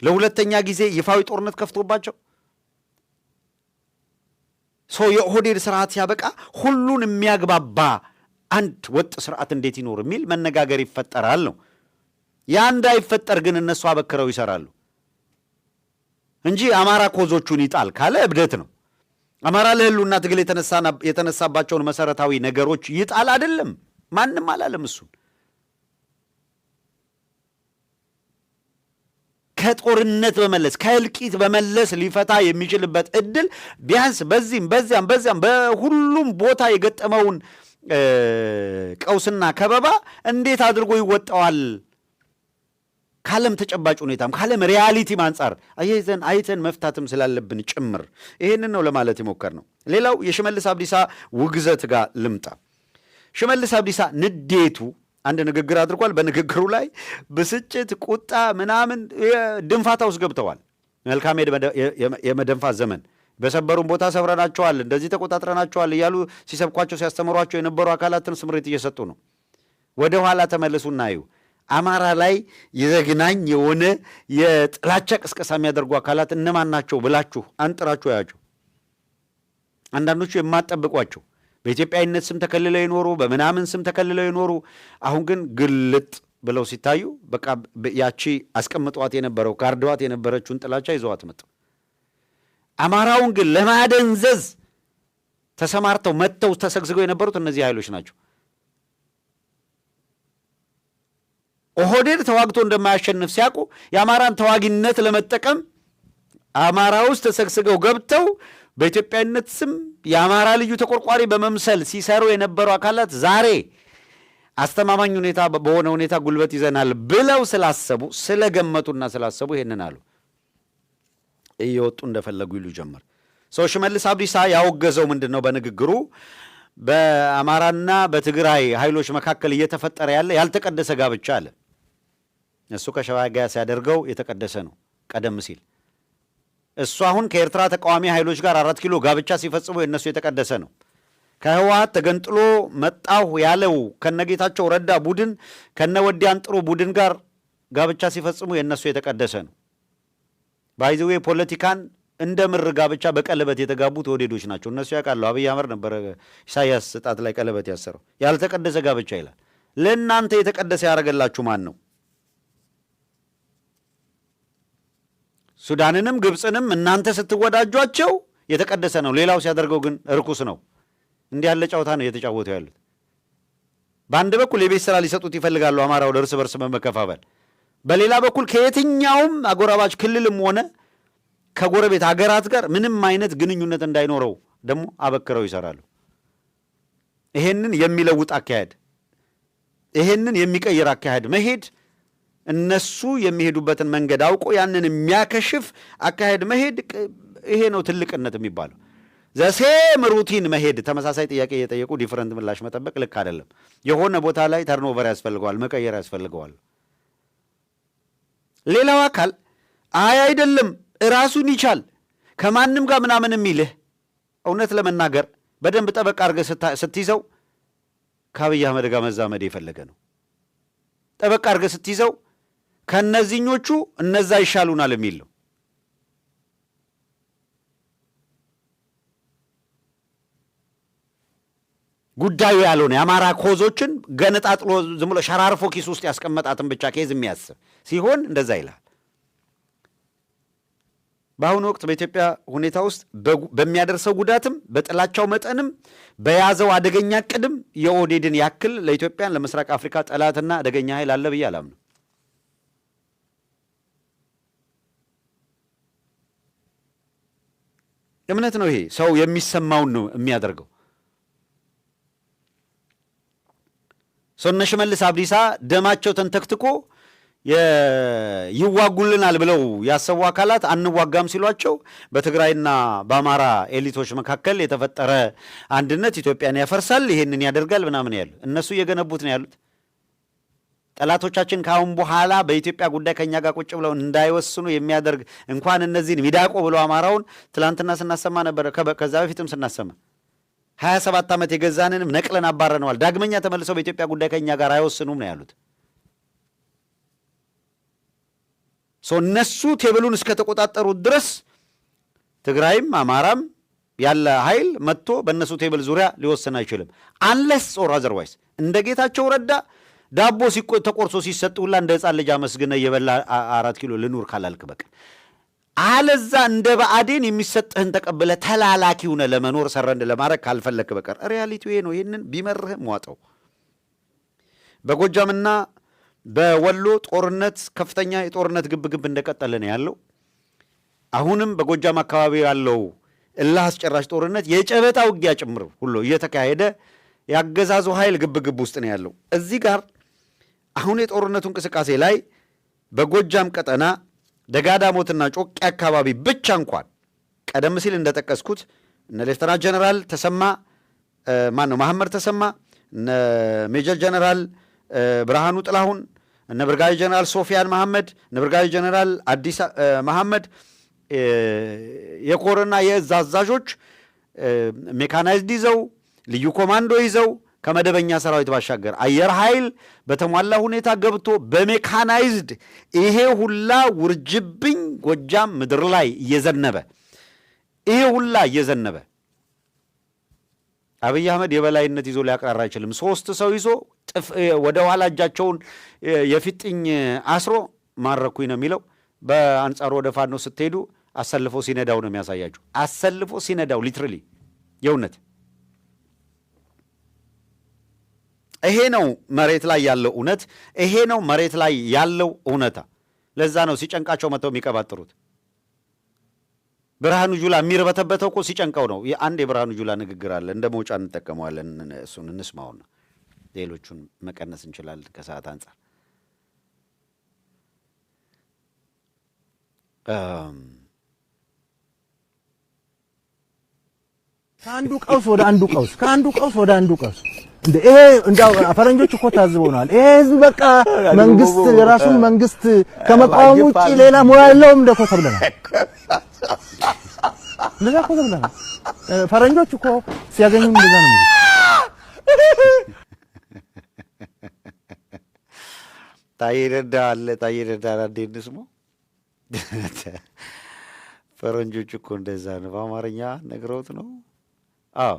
Speaker 1: ለሁለተኛ ጊዜ ይፋዊ ጦርነት ከፍቶባቸው የኦህዴድ ስርዓት ሲያበቃ ሁሉን የሚያግባባ አንድ ወጥ ስርዓት እንዴት ይኖር የሚል መነጋገር ይፈጠራል ነው። ያ እንዳይፈጠር ግን እነሱ አበክረው ይሰራሉ እንጂ አማራ ኮዞቹን ይጣል ካለ እብደት ነው። አማራ ለህሉና ትግል የተነሳባቸውን መሰረታዊ ነገሮች ይጣል አይደለም፣ ማንም አላለም። እሱን ከጦርነት በመለስ ከእልቂት በመለስ ሊፈታ የሚችልበት እድል ቢያንስ በዚህም በዚያም በሁሉም ቦታ የገጠመውን ቀውስና ከበባ እንዴት አድርጎ ይወጣዋል? ካለም ተጨባጭ ሁኔታም ካለም ሪያሊቲም አንጻር አይተን መፍታትም ስላለብን ጭምር ይሄንን ነው ለማለት የሞከርነው። ሌላው የሽመልስ አብዲሳ ውግዘት ጋር ልምጣ። ሽመልስ አብዲሳ ንዴቱ አንድ ንግግር አድርጓል። በንግግሩ ላይ ብስጭት፣ ቁጣ ምናምን ድንፋታ ውስጥ ገብተዋል። መልካም የመደንፋት ዘመን በሰበሩን ቦታ ሰብረናቸዋል፣ እንደዚህ ተቆጣጥረናቸዋል እያሉ ሲሰብኳቸው ሲያስተምሯቸው የነበሩ አካላትን ስምሪት እየሰጡ ነው። ወደ ኋላ ተመለሱና እዩ። አማራ ላይ የዘግናኝ የሆነ የጥላቻ ቅስቀሳ የሚያደርጉ አካላት እነማን ናቸው ብላችሁ አንጥራችሁ ያቸው። አንዳንዶቹ የማትጠብቋቸው በኢትዮጵያዊነት ስም ተከልለው የኖሩ በምናምን ስም ተከልለው የኖሩ አሁን ግን ግልጥ ብለው ሲታዩ በቃ ያቺ አስቀምጧት የነበረው ጋርደዋት የነበረችውን ጥላቻ ይዘዋት መጡ። አማራውን ግን ለማደንዘዝ ተሰማርተው መጥተው ተሰግስገው የነበሩት እነዚህ ኃይሎች ናቸው። ኦህዴድ ተዋግቶ እንደማያሸንፍ ሲያውቁ የአማራን ተዋጊነት ለመጠቀም አማራ ውስጥ ተሰግስገው ገብተው በኢትዮጵያዊነት ስም የአማራ ልዩ ተቆርቋሪ በመምሰል ሲሰሩ የነበሩ አካላት ዛሬ አስተማማኝ ሁኔታ በሆነ ሁኔታ ጉልበት ይዘናል ብለው ስላሰቡ ስለገመቱና ስላሰቡ ይሄንን አሉ። እየወጡ እንደፈለጉ ይሉ ጀመር። ሰው ሽመልስ አብዲሳ ያወገዘው ምንድነው? በንግግሩ በአማራና በትግራይ ኃይሎች መካከል እየተፈጠረ ያለ ያልተቀደሰ ጋብቻ አለ። እሱ ከሸዋጋ ጋር ሲያደርገው የተቀደሰ ነው። ቀደም ሲል እሱ አሁን ከኤርትራ ተቃዋሚ ኃይሎች ጋር 4 ኪሎ ጋብቻ ሲፈጽሙ የነሱ የተቀደሰ ነው። ከህወሓት ተገንጥሎ መጣሁ ያለው ከነጌታቸው ረዳ ቡድን ከነወዲያን ጥሩ ቡድን ጋር ጋብቻ ሲፈጽሙ የነሱ የተቀደሰ ነው። ባይዘዌ ፖለቲካን እንደ ምር ጋብቻ በቀለበት የተጋቡት ወዴዶች ናቸው። እነሱ ያውቃሉ። አብይ አህመድ ነበረ ኢሳያስ ጣት ላይ ቀለበት ያሰረው። ያልተቀደሰ ጋብቻ ይላል። ለእናንተ የተቀደሰ ያደረገላችሁ ማን ነው? ሱዳንንም ግብፅንም እናንተ ስትወዳጇቸው የተቀደሰ ነው። ሌላው ሲያደርገው ግን እርኩስ ነው። እንዲህ ያለ ጨዋታ ነው እየተጫወቱ ያሉት። በአንድ በኩል የቤት ስራ ሊሰጡት ይፈልጋሉ አማራው እርስ በርስ በመከፋፈል፣ በሌላ በኩል ከየትኛውም አጎራባች ክልልም ሆነ ከጎረቤት ሀገራት ጋር ምንም አይነት ግንኙነት እንዳይኖረው ደግሞ አበክረው ይሰራሉ። ይሄንን የሚለውጥ አካሄድ፣ ይሄንን የሚቀይር አካሄድ መሄድ፣ እነሱ የሚሄዱበትን መንገድ አውቆ ያንን የሚያከሽፍ አካሄድ መሄድ፣ ይሄ ነው ትልቅነት የሚባለው። ዘሴም ሩቲን መሄድ፣ ተመሳሳይ ጥያቄ እየጠየቁ ዲፈረንት ምላሽ መጠበቅ ልክ አይደለም። የሆነ ቦታ ላይ ተርኖቨር ያስፈልገዋል፣ መቀየር ያስፈልገዋል። ሌላው አካል አይደለም ራሱን ይቻል ከማንም ጋር ምናምን የሚልህ እውነት ለመናገር በደንብ ጠበቅ አድርገህ ስትይዘው ከአብይ አህመድ ጋር መዛመድ የፈለገ ነው። ጠበቅ አድርገህ ስትይዘው ከነዚህኞቹ እነዛ ይሻሉናል የሚል ነው። ጉዳዩ ያልሆነ የአማራ ኮዞችን ገነጣጥሎ ዝም ብሎ ሸራርፎ ኪስ ውስጥ ያስቀመጣትን ብቻ ኬዝ የሚያስብ ሲሆን እንደዛ ይላል። በአሁኑ ወቅት በኢትዮጵያ ሁኔታ ውስጥ በሚያደርሰው ጉዳትም በጥላቻው መጠንም በያዘው አደገኛ ቅድም የኦህዴድን ያክል ለኢትዮጵያን ለምስራቅ አፍሪካ ጠላትና አደገኛ ኃይል አለ ብዬ አላምነው። እምነት ነው ይሄ። ሰው የሚሰማውን ነው የሚያደርገው። እነ ሽመልስ አብዲሳ ደማቸው ተንተክትኮ ይዋጉልናል ብለው ያሰቡ አካላት አንዋጋም ሲሏቸው በትግራይና በአማራ ኤሊቶች መካከል የተፈጠረ አንድነት ኢትዮጵያን ያፈርሳል፣ ይሄንን ያደርጋል ምናምን ያሉ እነሱ እየገነቡት ነው ያሉት። ጠላቶቻችን ካሁን በኋላ በኢትዮጵያ ጉዳይ ከኛ ጋር ቁጭ ብለው እንዳይወስኑ የሚያደርግ እንኳን እነዚህን ሚዳቆ ብለው አማራውን ትላንትና ስናሰማ ነበር፣ ከዛ በፊትም ስናሰማ 27 ዓመት የገዛንንም ነቅለን አባረነዋል፣ ዳግመኛ ተመልሰው በኢትዮጵያ ጉዳይ ከኛ ጋር አይወስኑም ነው ያሉት። እነሱ ቴብሉን እስከተቆጣጠሩት ድረስ ትግራይም አማራም ያለ ኃይል መጥቶ በእነሱ ቴብል ዙሪያ ሊወስን አይችልም። አንለስ ጾር አዘርዋይስ እንደ ጌታቸው ረዳ ዳቦ ተቆርሶ ሲሰጥ ሁላ እንደ ሕፃን ልጅ አመስግነ እየበላ 4 ኪሎ ልኑር ካላልክ በቀር አለዛ እንደ ብአዴን የሚሰጥህን ተቀብለ ተላላኪ ሆነ ለመኖር ሰረንድ ለማድረግ ካልፈለክ በቀር ሪያሊቲው ይሄ ነው። ይሄንን ቢመርህም ዋጠው። በጎጃምና በወሎ ጦርነት ከፍተኛ የጦርነት ግብግብ እንደቀጠለ ነው ያለው። አሁንም በጎጃም አካባቢ ያለው እልህ አስጨራሽ ጦርነት የጨበጣ ውጊያ ጭምር ሁሉ እየተካሄደ ያገዛዙ ኃይል ግብግብ ውስጥ ነው ያለው። እዚህ ጋር አሁን የጦርነቱ እንቅስቃሴ ላይ በጎጃም ቀጠና ደጋዳሞትና ጮቄ አካባቢ ብቻ እንኳን ቀደም ሲል እንደጠቀስኩት እነ ሌፍተናንት ጀነራል ተሰማ መሐመድ ተሰማ፣ እነ ሜጀር ጀነራል ብርሃኑ ጥላሁን፣ እነ ብርጋዴር ጀነራል ሶፊያን መሐመድ፣ እነ ብርጋዴር ጀነራል አዲስ መሐመድ የኮርና የእዝ አዛዦች ሜካናይዝድ ይዘው ልዩ ኮማንዶ ይዘው ከመደበኛ ሰራዊት ባሻገር አየር ኃይል በተሟላ ሁኔታ ገብቶ በሜካናይዝድ ይሄ ሁላ ውርጅብኝ ጎጃም ምድር ላይ እየዘነበ አብይ አህመድ የበላይነት ይዞ ሊያቀራራ አይችልም። 3 ሰው ይዞ ወደ ኋላ እጃቸውን የፊጥኝ አስሮ ማረኩኝ ነው የሚለው። በአንጻሩ ወደ ፋኖ ስትሄዱ አሰልፎ ሲነዳው ነው የሚያሳያችሁ። አሰልፎ ሲነዳው ሊትራሊ የእውነት ይሄ ነው መሬት ላይ ያለው እውነት። ይሄ ነው መሬት ላይ ያለው እውነታ። ለዛ ነው ሲጨንቃቸው መተው የሚቀባጥሩት። ብርሃኑ ጁላ የሚርበተበተው እኮ ሲጨንቀው ነው። አንድ የብርሃኑ ጁላ ንግግር አለ፣ እንደ መውጫ እንጠቀመዋለን። እሱን እንስማውና ሌሎቹን መቀነስ እንችላለን ከሰዓት አንጻር።
Speaker 12: ከአንዱ ቀውስ ወደ አንዱ ቀውስ፣ ከአንዱ ቀውስ ወደ አንዱ ቀውስ። ይሄ እንዳው ፈረንጆች እኮ ታዝበውናል። ይሄ ህዝብ በቃ መንግስት የራሱን መንግስት ከመቃወም ውጪ ሌላ ሙያ የለውም እንደኮ ተብለናል። እንደዛ እኮ ተብለናል። ፈረንጆች እኮ ሲያገኙ እንደዛ ነው የሚሉት።
Speaker 1: ታዬ ደንዳ እንዴት ስሙ? ፈረንጆች እኮ እንደዛ ነው። በአማርኛ ነግረውት ነው። አዎ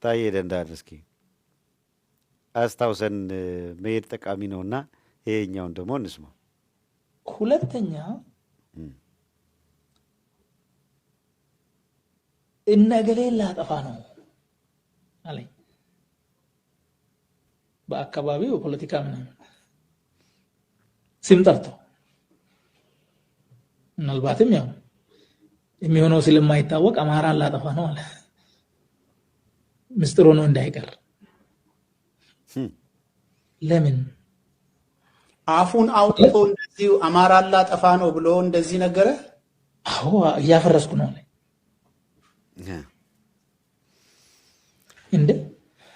Speaker 1: ታዬ ደንዳ እስኪ አስታውሰን መሄድ ጠቃሚ ነውና ይሄኛውን ደግሞ እንስማ።
Speaker 13: ሁለተኛ እነገሌን ላጠፋ ነው አለኝ። በአካባቢው ፖለቲካ ምናምን ስም ጠርቶ ምናልባትም ያው የሚሆነው ስለማይታወቅ አማራን ላጠፋ ነው አለ። ምስጢር ሆኖ እንዳይቀር ለምን
Speaker 14: አፉን አውጥቶ እንደዚህ አማራን ላጠፋ ነው ብሎ እንደዚህ ነገረ?
Speaker 13: አዎ እያፈረስኩ ነው አለ። እንዴ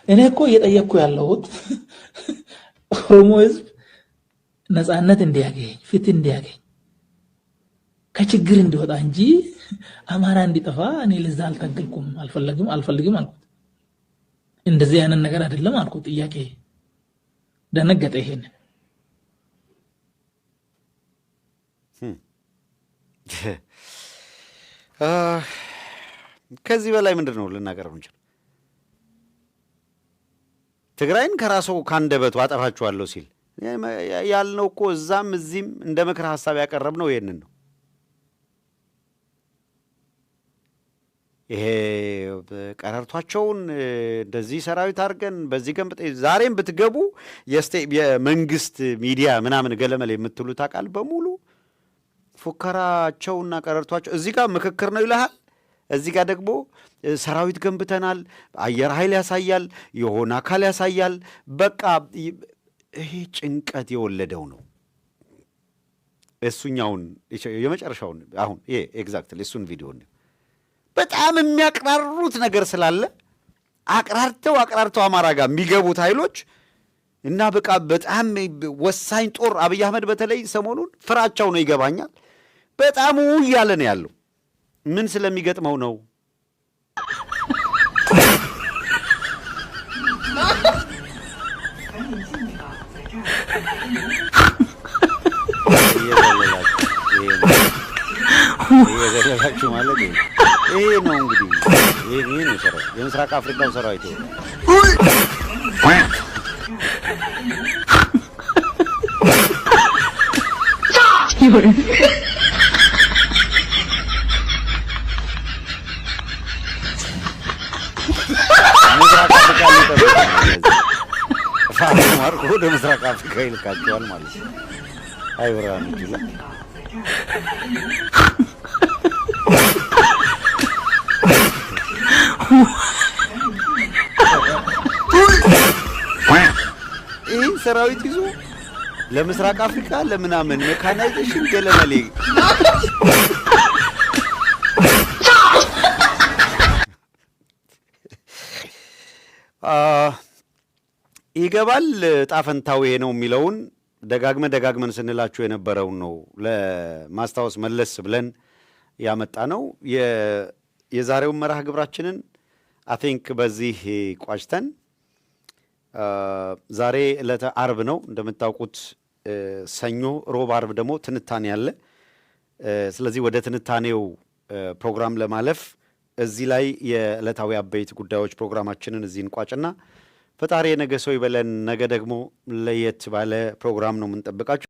Speaker 13: እኔ እኮ እየጠየቅኩ ያለሁት ኦሮሞ ህዝብ ነፃነት እንዲያገኝ፣ ፍትህ እንዲያገኝ፣ ከችግር እንዲወጣ እንጂ አማራ እንዲጠፋ እኔ ለዛ አልታገልኩም፣ አልፈልግም አልኩት። እንደዚህ አይነት ነገር አይደለም አልኩት። ጥያቄ ደነገጠ። ይሄን
Speaker 1: ከዚህ በላይ ምንድን ነው ልናቀርብ እንችል? ትግራይን ከራሱ ካንደበቱ አጠፋችኋለሁ ሲል ያልነው እኮ እዛም እዚህም እንደ ምክር ሀሳብ ያቀረብነው ይሄንን ነው። ይሄ ቀረርቷቸውን እንደዚህ ሰራዊት አድርገን በዚህ ገንብጤ ዛሬም ብትገቡ የመንግስት ሚዲያ ምናምን ገለመል የምትሉት አቃል በሙሉ ፉከራቸውና ቀረርቷቸው እዚህ ጋር ምክክር ነው ይልሃል። እዚህ ጋር ደግሞ ሰራዊት ገንብተናል፣ አየር ኃይል ያሳያል፣ የሆነ አካል ያሳያል። በቃ ይሄ ጭንቀት የወለደው ነው። እሱኛውን የመጨረሻውን አሁን ይሄ ኤግዛክትሊ እሱን ቪዲዮ ነው። በጣም የሚያቀራሩት ነገር ስላለ አቅራርተው አማራ ጋር የሚገቡት ኃይሎች እና በቃ በጣም ወሳኝ ጦር አብይ አህመድ በተለይ ሰሞኑን ፍራቻው ነው ይገባኛል። በጣም እያለ ነው ያለው። ምን ስለሚገጥመው ነው? የዘለላችሁ ማለት ይሄ ነው እንግዲህ። ይሄ ነው ሰራዊት፣ የምስራቅ አፍሪካው ሰራዊት ምስራቅ አፍሪካ ማርኮ ወደ ምስራቅ አፍሪካ ይልካቸዋል ማለት ነው። አይ ብርሃኑ ጁላ ይህ ሰራዊት ይዞ ለምስራቅ አፍሪካ ለምናምን ሜካናይዜሽን ገለመሌ ይገባል። ጣፈንታው ይሄ ነው የሚለውን ደጋግመን ስንላችሁ የነበረውን ነው ለማስታወስ መለስ ብለን ያመጣ ነው። የዛሬውን መርሃ ግብራችንን አይ ቲንክ በዚህ ቋጭተን ዛሬ ዕለተ አርብ ነው እንደምታውቁት። ሰኞ፣ ሮብ፣ አርብ ደግሞ ትንታኔ አለ። ስለዚህ ወደ ትንታኔው ፕሮግራም ለማለፍ እዚህ ላይ የዕለታዊ አበይት ጉዳዮች ፕሮግራማችንን እዚህ እንቋጭና ፈጣሪ የነገ ሰው ይበለን። ነገ ደግሞ ለየት ባለ ፕሮግራም ነው የምንጠብቃችሁ።